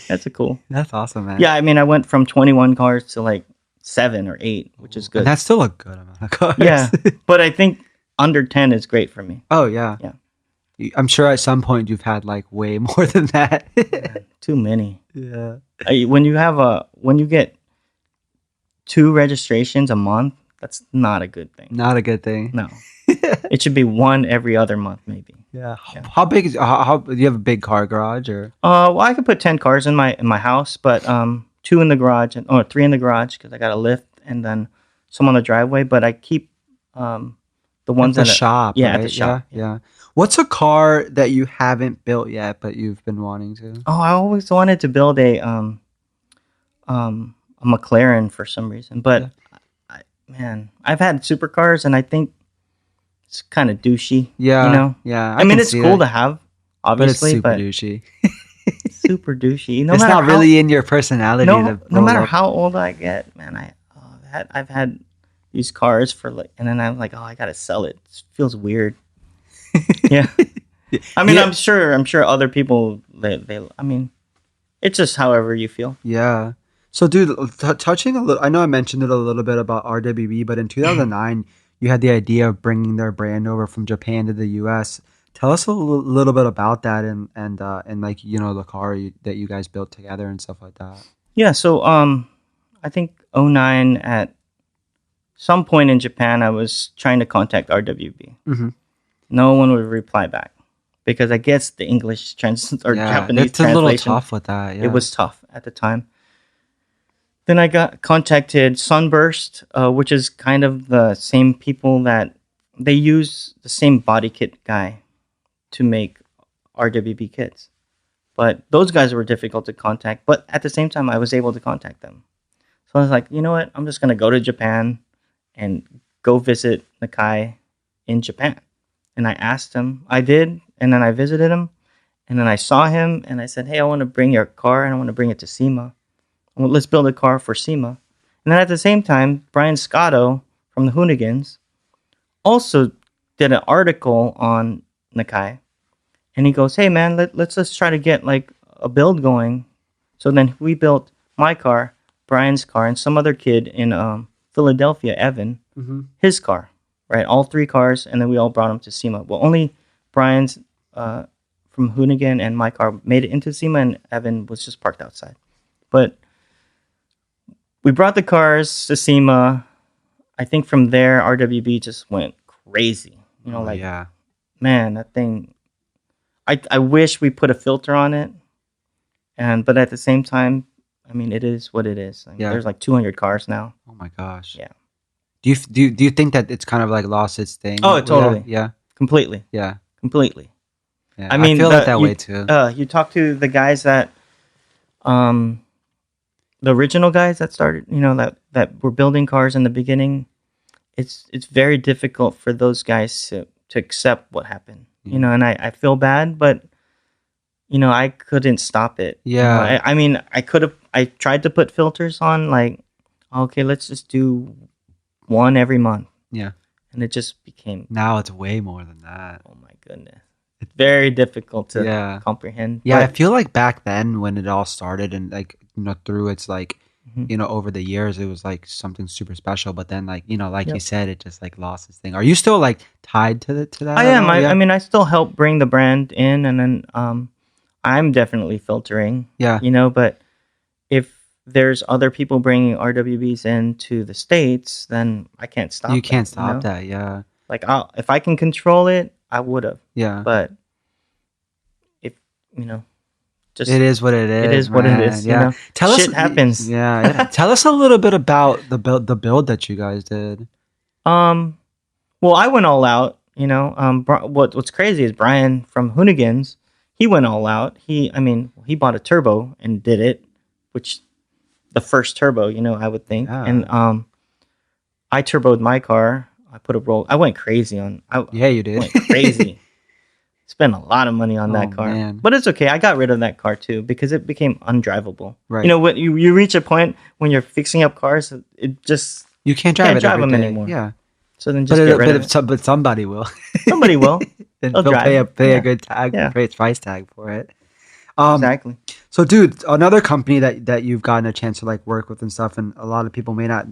that's cool. That's awesome, man. Yeah, I mean, I went from 21 cars to like 7 or 8, which is good. And that's still a good amount of cars. Yeah, but I think under 10 is great for me. Oh, yeah. Yeah. I'm sure at some point you've had like way more than that. Yeah, too many. Yeah. When you get 2 registrations a month, that's not a good thing. Not a good thing. No. It should be 1 every other month, maybe. Yeah. How big is how do you have a big car garage or? Well, I could put 10 cars in my house, but 2 in the garage or 3 in the garage because I got a lift and then some on the driveway. But I keep the ones at the shop. Yeah, right? at the shop. Yeah. What's a car that you haven't built yet but you've been wanting to? Oh, I always wanted to build a McLaren for some reason, but I've had supercars and I think it's kind of douchey. Yeah, you know. Yeah, I mean, it's cool to have, obviously, but it's super douchey. Super douchey. It's not really in your personality. No matter how old I get, man, I've had these cars for like, and then I'm like, oh, I gotta sell it. It feels weird. Yeah. I mean, I'm sure other people they. I mean, it's just however you feel. Yeah. So, dude, touching a little, I know I mentioned it a little bit about RWB, but in 2009, you had the idea of bringing their brand over from Japan to the U.S. Tell us a little bit about that and like, you know, the car that you guys built together and stuff like that. Yeah. So, I think 2009 at some point in Japan, I was trying to contact RWB. Mm-hmm. No one would reply back because I guess the English Japanese translation. It's a little tough with that. Yeah. It was tough at the time. Then I got contacted Sunburst, which is kind of the same people that they use the same body kit guy to make RWB kits. But those guys were difficult to contact. But at the same time, I was able to contact them. So I was like, you know what? I'm just going to go to Japan and go visit Nakai in Japan. And I asked him. I did. And then I visited him. And then I saw him. And I said, hey, I want to bring your car. And I want to bring it to SEMA. Well, let's build a car for SEMA. And then at the same time, Brian Scotto from the Hoonigans also did an article on Nakai. And he goes, hey, man, let's just try to get like a build going. So then we built my car, Brian's car, and some other kid in Philadelphia, Evan, his car, right? All 3 cars. And then we all brought them to SEMA. Well, only Brian's from Hoonigan and my car made it into SEMA, and Evan was just parked outside. But we brought the cars to SEMA. I think from there, RWB just went crazy. You know, man, that thing. I wish we put a filter on it, but at the same time, I mean, it is what it is. I mean, there's like 200 cars now. Oh my gosh. Yeah. Do you think that it's kind of like lost its thing? Oh, totally. Yeah. Completely. Yeah. Completely. Yeah. I mean, I feel like that way too. You talk to the guys that, the original guys that started, you know, that were building cars in the beginning. It's very difficult for those guys to accept what happened. You know, and I feel bad, but you know, I couldn't stop it. Yeah. You know, I mean, I tried to put filters on, like, okay, let's just do one every month. Yeah. And it just became. Now it's way more than that. Oh my goodness. It's very difficult to comprehend. Yeah, I feel like back then when it all started and like, you know, through its like, you know, over the years, it was like something super special. But then, like, you know, like you said, it just like lost its thing. Are you still like tied to that? I am. I mean, I still help bring the brand in, and then I'm definitely filtering. Yeah. You know, but if there's other people bringing RWBs into the States, then I can't stop. You can't stop that. Yeah. Like, if I can control it, I would have. Yeah. But if you know. Just, it is what it is. It is what it is. Yeah. You know? Shit happens. Yeah. Tell us a little bit about the build that you guys did. Well, I went all out. You know, what's crazy is Brian from Hoonigans. He went all out. He bought a turbo and did it, which the first turbo. You know, I would think. Yeah. And I turboed my car. I put a roll. I went crazy on. Yeah, you did. Went crazy. Spent a lot of money on that car, man. But it's okay. I got rid of that car too because it became undrivable. Right. You know, when you reach a point when you're fixing up cars, it just you can't drive them anymore. Yeah. So then just get rid of it. But somebody will. Somebody will. They'll pay a good tag, pay its price tag for it. Exactly. So, dude, another company that you've gotten a chance to like work with and stuff, and a lot of people may not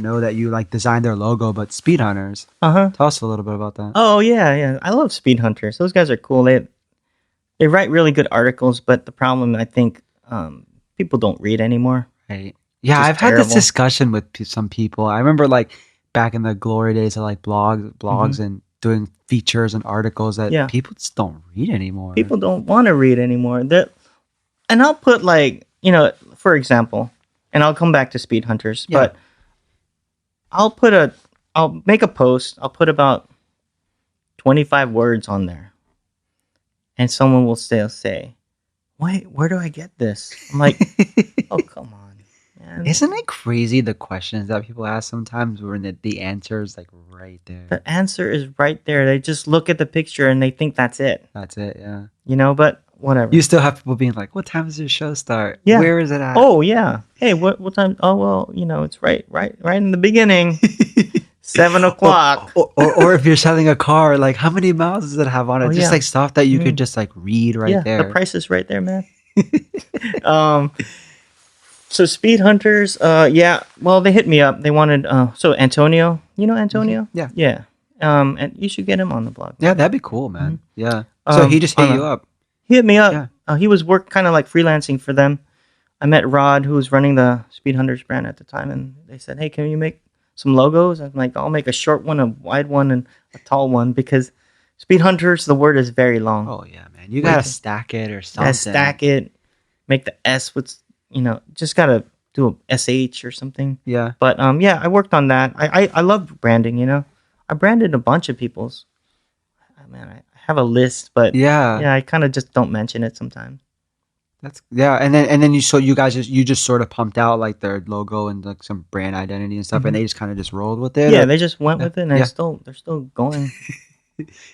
know that you like designed their logo, but SpeedHunters. Tell us a little bit about that. Oh yeah. I love SpeedHunters. Those guys are cool. They write really good articles, but the problem I think people don't read anymore. Right. Yeah, I've had this discussion with some people. I remember like back in the glory days of like blogs and doing features and articles that people just don't read anymore. People don't want to read anymore. And I'll put like, you know, for example, and I'll come back to SpeedHunters, but I'll make a post. I'll put about 25 words on there, and someone will say, "Wait, where do I get this?" I'm like, "Oh, come on, man!" Isn't it crazy the questions that people ask sometimes, where the answer is like right there? The answer is right there. They just look at the picture and they think that's it. That's it, yeah. You know, but whatever. You still have people being like, "What time does your show start? Yeah. Where is it at?" Oh yeah. Hey, what time? Oh well, you know, it's right in the beginning. 7 o'clock. Or if you're selling a car, like how many miles does it have on it? Just like stuff that you could just like read right there. The price is right there, man. So SpeedHunters, well, they hit me up. They wanted so Antonio, you know Antonio? Mm-hmm. Yeah. And you should get him on the blog. Yeah, that'd be cool, man. Mm-hmm. Yeah. So he just hit you up. He hit me up. Yeah. He was kind of like freelancing for them. I met Rod, who was running the SpeedHunters brand at the time, and they said, "Hey, can you make some logos?" I'm like, "I'll make a short one, a wide one, and a tall one," because SpeedHunters, the word is very long. Oh yeah, man. You gotta stack it or something. Stack it. Make the S with, just gotta do a SH or something. Yeah. But I worked on that. I love branding. I branded a bunch of people's. Man, I have a list, but I kind of just don't mention it sometimes. And then you guys just sort of pumped out like their logo and like some brand identity and stuff, and they just kind of just rolled with it. Yeah, they just went with it, and they're still going.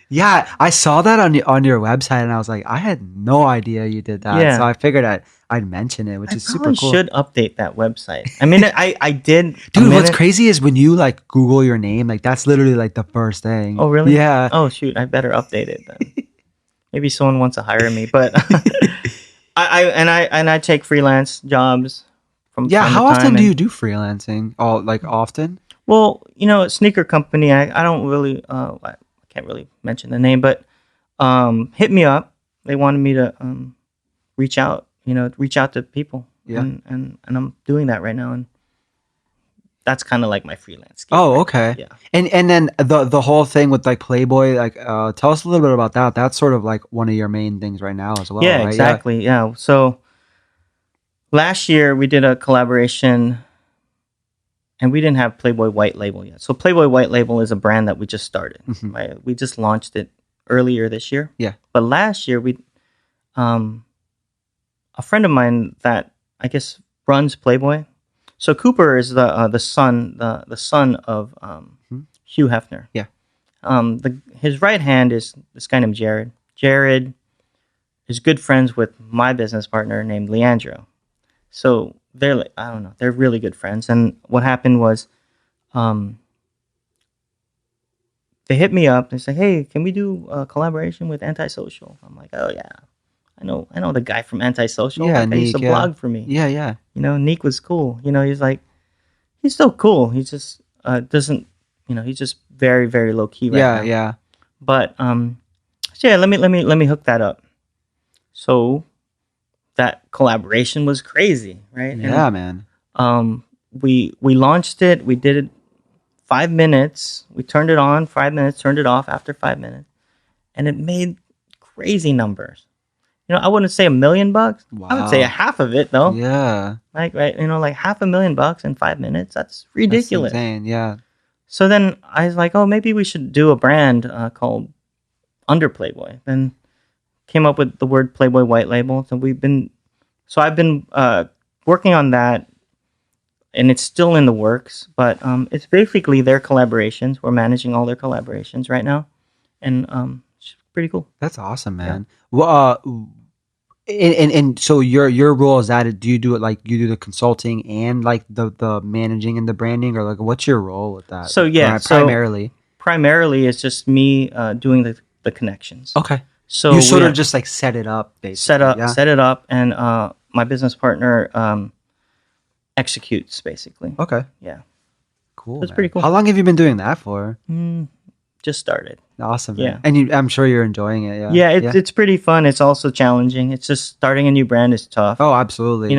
Yeah, I saw that on your website, and I was like, I had no idea you did that. Yeah. So I figured I'd mention it, which is super cool. I should update that website. I mean, I did. Dude, what's crazy is when you like Google your name, like that's literally like the first thing. Oh, really? Yeah. Oh, shoot, I better update it then. Maybe someone wants to hire me, but I take freelance jobs from time how to time. Often do you do freelancing? Often? Well, a sneaker company. I don't really. I can't really mention the name, but hit me up. They wanted me to reach out to people, Yeah. And I'm doing that right now, and that's kind of like my freelance gig. Oh, okay. Yeah. And then the whole thing with like Playboy, like tell us a little bit about that. That's sort of like one of your main things right now as well, Yeah, right? exactly. Yeah. So last year we did a collaboration, and we didn't have Playboy White Label yet. So Playboy White Label is a brand that we just started. Mhm. Right? We just launched it earlier this year. Yeah. But last year we, a friend of mine that I guess runs Playboy. So Cooper is the son of Hugh Hefner. Yeah. His right hand is this guy named Jared. Jared is good friends with my business partner named Leandro. So they're like, I don't know, they're really good friends. And what happened was, they hit me up. They say, "Hey, can we do a collaboration with Antisocial?" I'm like, "Oh yeah, I know the guy from Antisocial. Yeah, That guy used to Nick, blog for me. Yeah. Nick was cool. He's still cool. He just doesn't, he's just very, very low key right now. Yeah. But so yeah, let me hook that up. So that collaboration was crazy, right? Yeah, man. We launched it. We did it 5 minutes. We turned it on 5 minutes. Turned it off after 5 minutes, and it made crazy numbers. I wouldn't say $1 million. Wow. I would say a half of it though. Yeah. Like like $500,000 in 5 minutes. That's ridiculous. That's insane. Yeah. So then I was like, oh, maybe we should do a brand called Under Playboy. Then came up with the word Playboy White Label. So I've been working on that, and it's still in the works. But it's basically their collaborations. We're managing all their collaborations right now, and it's pretty cool. That's awesome, man. Yeah. Well, and so your role is that do you do it like you do the consulting and like the managing and the branding, or like what's your role with that? So yeah, primarily it's just me doing the connections. Okay. So you sort of just like set it up, basically. Set it up, and my business partner executes basically. Okay. Yeah. Cool. That's pretty cool. How long have you been doing that for? Just started. Awesome. Man. Yeah. And I'm sure you're enjoying it. Yeah. Yeah, it's pretty fun. It's also challenging. It's just starting a new brand is tough. Oh, absolutely.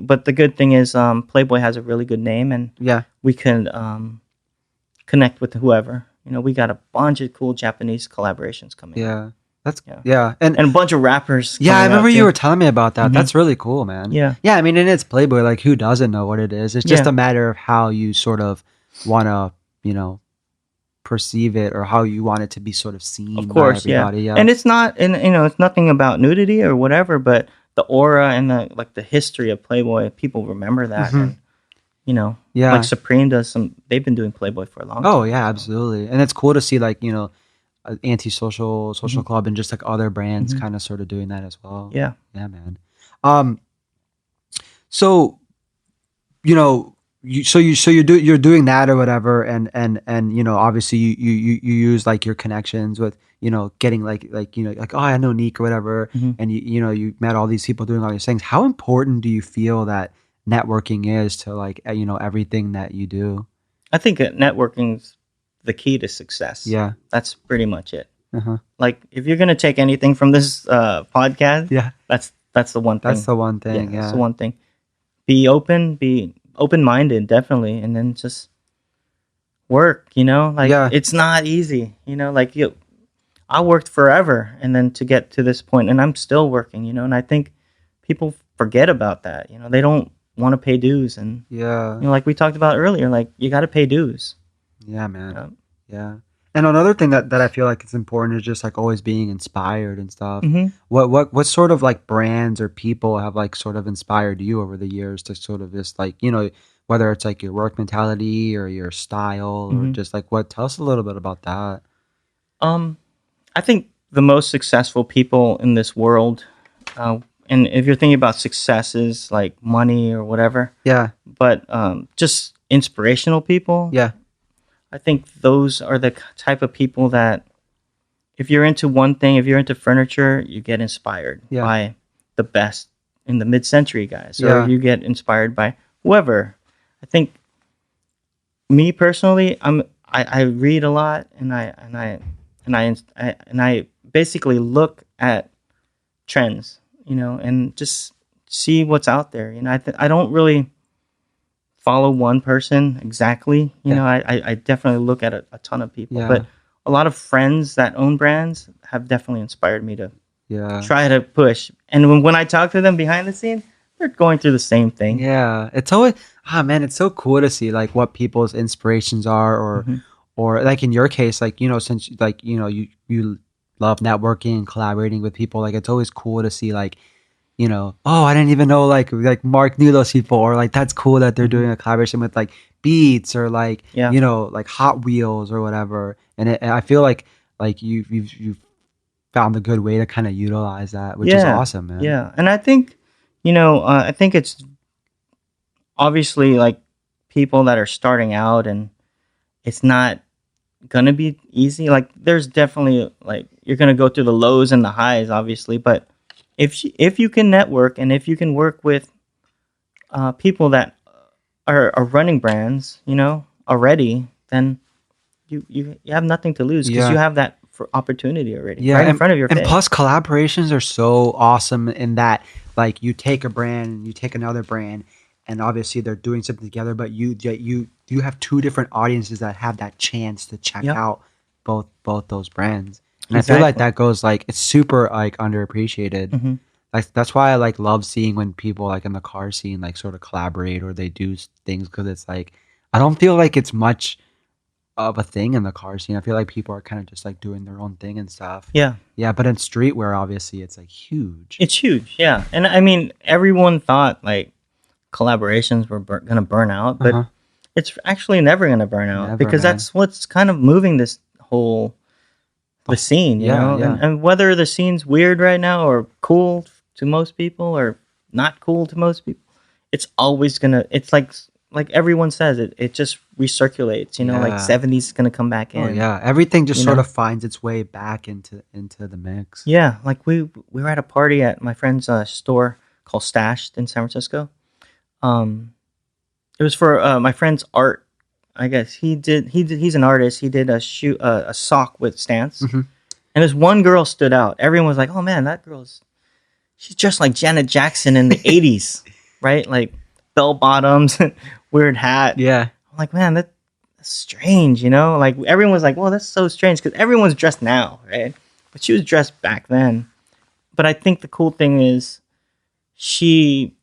But the good thing is Playboy has a really good name, and we can connect with whoever. We got a bunch of cool Japanese collaborations coming. Yeah. That's and a bunch of rappers. Yeah, I remember you were telling me about that. Mm-hmm. That's really cool, man. Yeah. Yeah, I mean, and it's Playboy. Like, who doesn't know what it is? It's just a matter of how you sort of want to, perceive it, or how you want it to be sort of seen. Of course, by everybody. Yeah. And it's not, it's nothing about nudity or whatever, but the aura and the history of Playboy, people remember that. Mm-hmm. And, like Supreme does they've been doing Playboy for a long time. Oh yeah, absolutely. And it's cool to see Antisocial, Social Club, and just like other brands kind of sort of doing that as well. Yeah. Yeah, man. So, you're doing that or whatever, and obviously you use like your connections with getting like oh, I know Nick or whatever, and you met all these people doing all these things. How important do you feel that networking is to like everything that you do? I think networking's the key to success. Yeah, that's pretty much it. Like if you're gonna take anything from this podcast, that's the one thing. That's the one thing. Yeah, that's the one thing. Be open-minded, definitely, and then just work. It's not easy. I worked forever, and then to get to this point, and I'm still working. And I think people forget about that. They don't want to pay dues, and like we talked about earlier, like you got to pay dues. Yeah, man. Yeah. And another thing that I feel like it's important is just like always being inspired and stuff. What sort of like brands or people have like sort of inspired you over the years to sort of just like, whether it's like your work mentality or your style or just like tell us a little bit about that. I think the most successful people in this world, and if you're thinking about success is like money or whatever. Yeah. But just inspirational people. Yeah. I think those are the type of people that if you're into one thing, if you're into furniture, you get inspired by the best in the mid-century guys, or you get inspired by whoever. I think me personally, I read a lot, and I basically look at trends, and just see what's out there. You know, I don't really follow one person exactly. You know, I definitely look at a ton of people, but a lot of friends that own brands have definitely inspired me to try to push. And when I talk to them behind the scenes, they're going through the same thing. Yeah, it's always man, it's so cool to see like what people's inspirations are, or like in your case, like, you know, since like, you know, you love networking and collaborating with people, like it's always cool to see like, you know, oh, I didn't even know like Mark knew those people, or like that's cool that they're doing a collaboration with like Beats or like you know, like Hot Wheels or whatever. And I feel like you've found a good way to kind of utilize that, which is awesome, man. Yeah, and I think, you know, I think it's obviously like people that are starting out, and it's not gonna be easy. Like there's definitely like you're gonna go through the lows and the highs, obviously, but if you can network and if you can work with people that are running brands, you know, already, then you have nothing to lose because you have that for opportunity already right in front of your face. And plus collaborations are so awesome in that like you take a brand, you take another brand, and obviously they're doing something together, but you have two different audiences that have that chance to check out both those brands. And I feel like that goes like it's super like underappreciated. Like that's why I like love seeing when people like in the car scene like sort of collaborate or they do things, because it's like I don't feel like it's much of a thing in the car scene. I feel like people are kind of just like doing their own thing and stuff. Yeah, but in streetwear, obviously, it's like huge. It's huge, yeah. And I mean, everyone thought like collaborations were gonna burn out, but it's actually never gonna burn out because that's what's kind of moving this whole the scene, you know. And whether the scene's weird right now or cool to most people or not cool to most people, it's always gonna. It's like everyone says, it just recirculates. You know, like 70s is gonna come back in. Oh yeah, everything just sort of finds its way back into the mix. Yeah, like we were at a party at my friend's store called Stashed in San Francisco. It was for my friend's art. I guess he's an artist. He did a sock with stance, and this one girl stood out. Everyone was like, "Oh man, that she's just like Janet Jackson in the '80s, right? Like bell bottoms, weird hat." Yeah, I'm like, man, that's strange, you know? Like everyone was like, "Well, that's so strange," because everyone's dressed now, right? But she was dressed back then. But I think the cool thing is,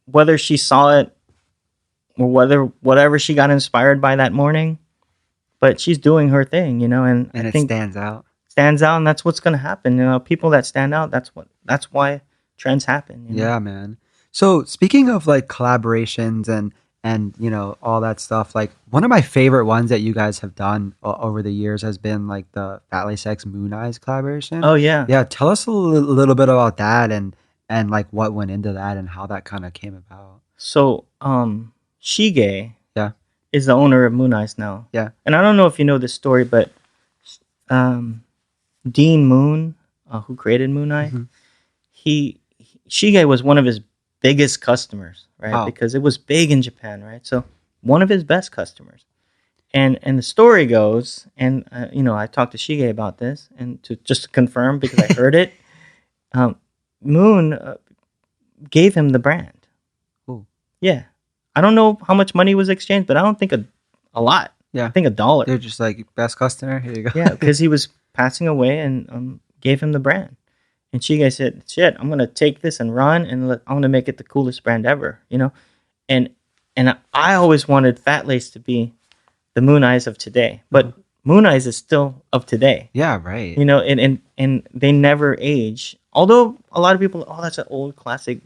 whether she saw it or whatever she got inspired by that morning, but she's doing her thing, you know, and I think stands out, and that's what's going to happen. You know, people that stand out, that's why trends happen. You know? Yeah, man. So speaking of like collaborations and you know all that stuff, like one of my favorite ones that you guys have done over the years has been like the Fatlace X Mooneyes collaboration. Oh yeah, yeah. Tell us a little bit about that and like what went into that and how that kind of came about. So Shige is the owner of Mooneyes now. Yeah. And I don't know if you know this story, but Dean Moon, who created Mooneyes, Shige was one of his biggest customers, right? Oh. Because it was big in Japan, right? So one of his best customers. And the story goes, and you know, I talked to Shige about this, and just to confirm because I heard it, Moon gave him the brand. Ooh. Yeah. I don't know how much money was exchanged, but I don't think a lot. Yeah. I think $1. They're just like, best customer, here you go. Yeah, because he was passing away and gave him the brand. And Shige said, shit, I'm going to take this and run, and I'm going to make it the coolest brand ever, you know? And I always wanted Fatlace to be the Mooneyes of today, but Mooneyes is still of today. Yeah, right. You know, and they never age. Although a lot of people, that's an old classic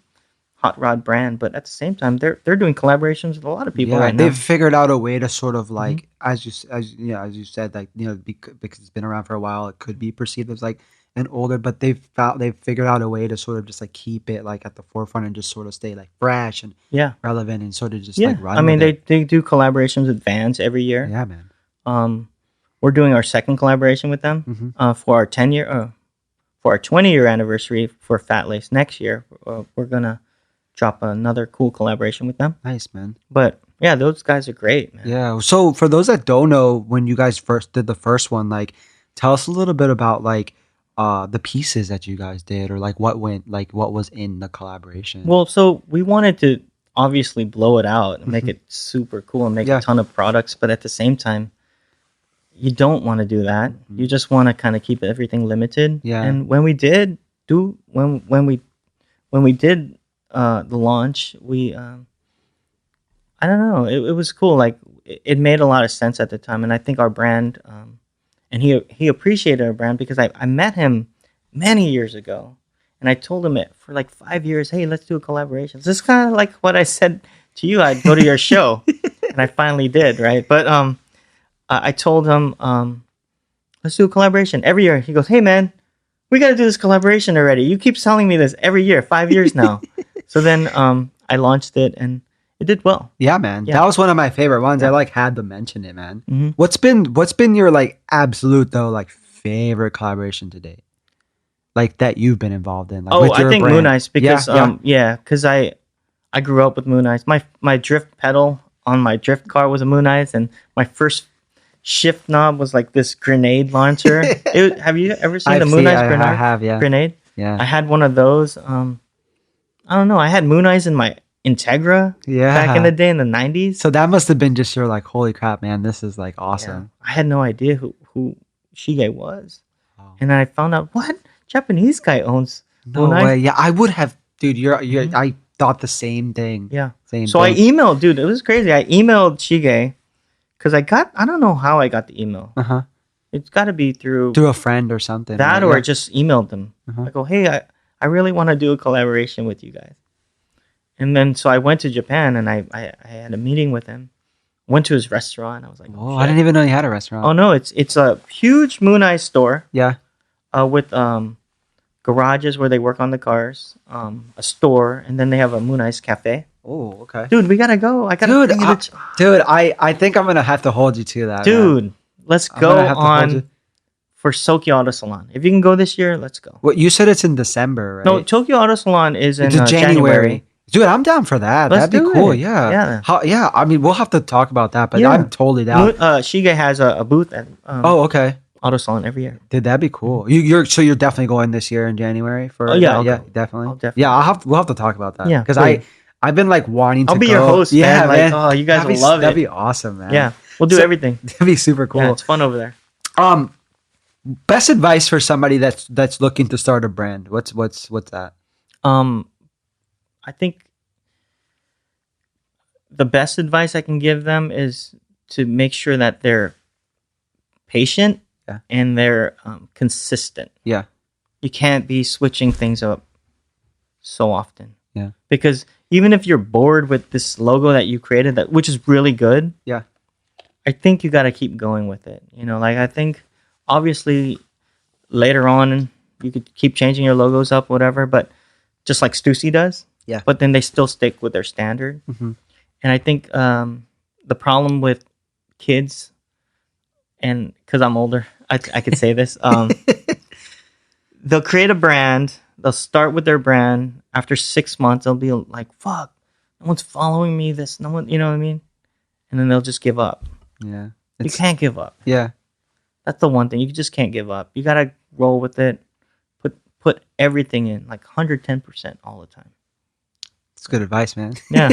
hot rod brand, but at the same time they're doing collaborations with a lot of people right now. They've figured out a way to sort of like as you said, like, you know, because it's been around for a while, it could be perceived as like an older, but they've figured out a way to sort of just like keep it like at the forefront and just sort of stay like fresh and relevant and sort of just like run. I mean, they do collaborations with Vans every year. Yeah, man. We're doing our second collaboration with them for our 20-year anniversary for Fatlace next year. We're gonna drop another cool collaboration with them. Nice, man. But yeah, those guys are great, man. Yeah. So for those that don't know, when you guys first did the first one, like, tell us a little bit about like the pieces that you guys did, or like what was in the collaboration? Well, so we wanted to obviously blow it out and make it super cool and make a ton of products, but at the same time, you don't want to do that. You just want to kind of keep everything limited. Yeah. And when we did the launch, we I don't know, it was cool. Like it made a lot of sense at the time, and I think our brand and he appreciated our brand because I met him many years ago, and I told him it for like 5 years. Hey, let's do a collaboration. This is kind of like what I said to you. I'd go to your show, and I finally did, right? But I told him, let's do a collaboration every year. He goes, hey man, we got to do this collaboration already. You keep telling me this every year, 5 years now. So then I launched it, and it did well. Yeah, man. Yeah. That was one of my favorite ones. I had to mention it, man. Mm-hmm. What's been your like absolute though like favorite collaboration to date? Like that you've been involved in? Like, I think Mooneyes because because I grew up with Mooneyes. My drift pedal on my drift car was a Mooneyes, and my first shift knob was like this grenade launcher. Have you ever seen the Mooneyes grenade? I have, yeah. Grenade? Yeah. I had one of those. I don't know. I had Mooneyes in my Integra back in the day in the 90s. So that must have been just your like, holy crap, man, this is like awesome. Yeah. I had no idea who Shige was. Oh. And I found out, what? Japanese guy owns Mooneyes? No way. Yeah, I would have, dude, you're I thought the same thing. Yeah. Same so thing. I emailed, dude, it was crazy. I emailed Shige because I don't know how I got the email. Uh-huh. It's got to be through a friend or something. That, right? Or I just emailed them. Uh-huh. I go, hey, I really want to do a collaboration with you guys. And then so I went to Japan, and I had a meeting with him. Went to his restaurant. I was like, oh, I didn't even know he had a restaurant. Oh no, it's a huge Mooneyes store. Yeah. With garages where they work on the cars, a store, and then they have a Mooneyes cafe. Oh, okay. Dude, we gotta go. I gotta. I think I'm gonna have to hold you to that. Dude, man. Let's go on for Tokyo Auto Salon. If you can go this year, let's go. Well, you said it's in December, right? No, Tokyo Auto Salon is in January. Dude, I'm down for that. That'd be cool. Yeah. Yeah. I mean, we'll have to talk about that, but I'm totally down. Shige has a booth at okay. Auto Salon every year. Dude, that'd be cool. You're definitely going this year in January for definitely. Yeah, we'll have to talk about that. Yeah, because I've been like wanting to. I'll be your host. Yeah, man. Like, you guys will love it. That'd be awesome, man. Yeah, we'll do everything. That'd be super cool. Yeah, it's fun over there. Best advice for somebody that's looking to start a brand. What's that? I think the best advice I can give them is to make sure that they're patient and they're consistent. Yeah. You can't be switching things up so often. Yeah. Because even if you're bored with this logo that you created, which is really good, I think you got to keep going with it. You know, like I think obviously later on you could keep changing your logos up, whatever, but just like Stussy does. Yeah. But then they still stick with their standard. Mm-hmm. And I think the problem with kids, and because I'm older, I could say this, they'll create a brand, they'll start with their brand. After 6 months, they'll be like, fuck, no one's following me, no one, you know what I mean? And then they'll just give up. Yeah. You can't give up. Yeah. That's the one thing. You just can't give up. You got to roll with it. Put everything in, like 110% all the time. That's good advice, man. Yeah.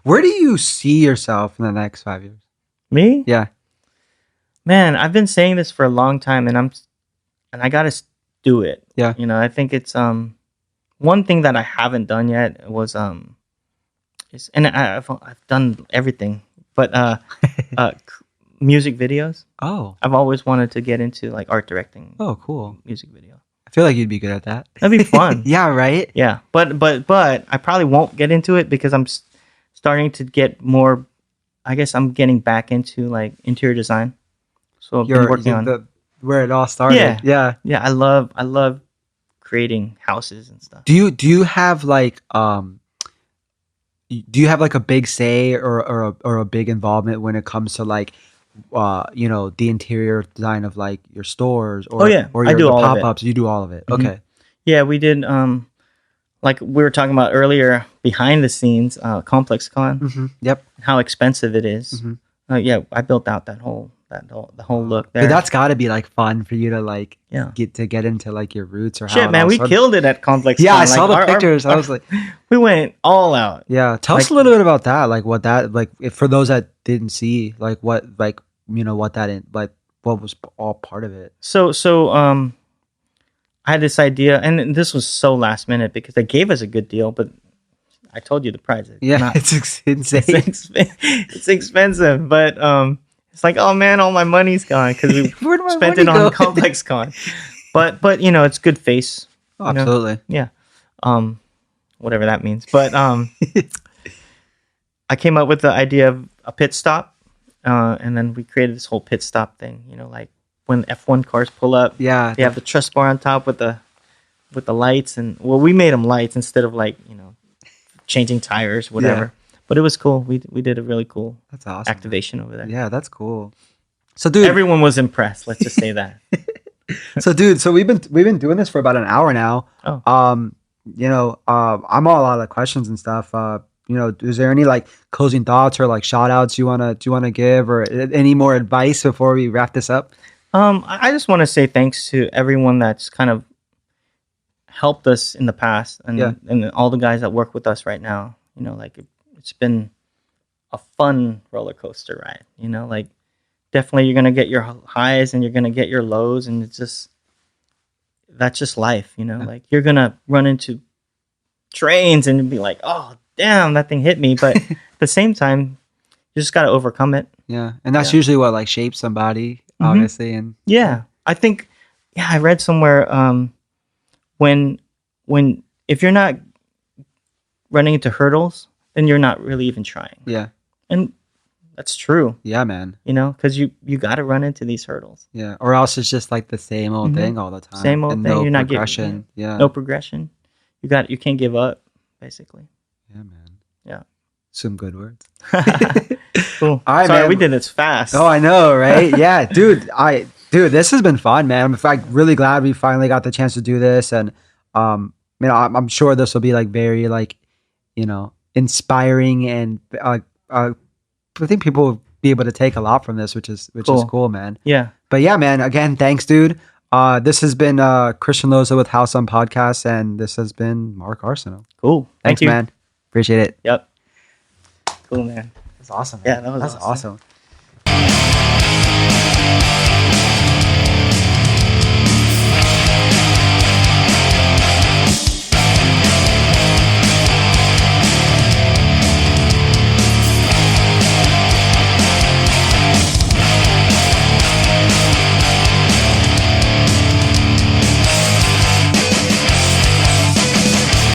Where do you see yourself in the next 5 years? Me? Yeah. Man, I've been saying this for a long time, and I got to do it. Yeah. You know, I think it's one thing that I haven't done yet was and I've done everything, but music videos. Oh. I've always wanted to get into like art directing. Oh, cool. Music video. I feel like you'd be good at that. That'd be fun. Yeah, right? Yeah. But I probably won't get into it because I'm starting to get more, I guess I'm getting back into like interior design. So I've been working on where it all started. Yeah. I love creating houses and stuff. Do you have like a big say or a big involvement when it comes to like the interior design of like your stores or or I do all pop-ups? You do all of it. Mm-hmm. Okay. Yeah, we did like we were talking about earlier, behind the scenes, Complex Con. Mm-hmm. Yep. How expensive it is. Mm-hmm. I built out that whole the whole look there. Dude, that's got to be like fun for you to like Yeah. get into like your roots or how Shit, it man, all we started. killed it at Complex. Yeah, Con. I saw Like, the pictures. I was like, we went all out. yeah. Tell us a little bit about that. Like what that like if, for those that didn't see, like what like what that like what was all part of it. So I had this idea, and this was so last minute because they gave us a good deal, but I told you the price. It's insane. It's expensive, but it's like, oh man, all my money's gone because we spent it on Complex Con. But it's good face. Oh, absolutely. Yeah. Whatever that means. But I came up with the idea of a pit stop, and then we created this whole pit stop thing. Like when F1 cars pull up, they have the truss bar on top with the lights, and we made them lights instead of like changing tires, whatever. Yeah. But it was cool. We did a really cool that's awesome activation over there. Yeah, that's cool. So dude, everyone was impressed. Let's just say that. So dude, we've been doing this for about an hour now. Oh. I'm all out of questions and stuff. Is there any like closing thoughts or like shout outs you wanna give or any more advice before we wrap this up? I just want to say thanks to everyone that's kind of helped us in the past and all the guys that work with us right now. Like it's been a fun roller coaster ride. Like definitely you're gonna get your highs and you're gonna get your lows, and that's just life. Like you're gonna run into trains and be like, oh damn, that thing hit me, but at the same time you just gotta overcome it. Yeah, and that's usually what like shapes somebody, obviously. And I think I read somewhere when if you're not running into hurdles, then you're not really even trying. Yeah. And that's true. Yeah, man. Because you got to run into these hurdles. Yeah. Or else it's just like the same old thing all the time. Same old thing. No you're not progression. getting no progression. You can't give up, basically. Yeah, man. Yeah. Some good words. Cool. All right, sorry, man. we did this fast. Oh, I know, right? Yeah, dude. This has been fun, man. I'm in fact really glad we finally got the chance to do this, and I'm sure this will be like very like inspiring, and I think people will be able to take a lot from this, which is cool, man. Yeah. But yeah, man. Again, thanks, dude. This has been Christian Loza with House on Podcast, and this has been Mark Arcenal. Cool. Thanks, man. Appreciate it. Yep. Cool, man. That's awesome. Man. Yeah, that was awesome.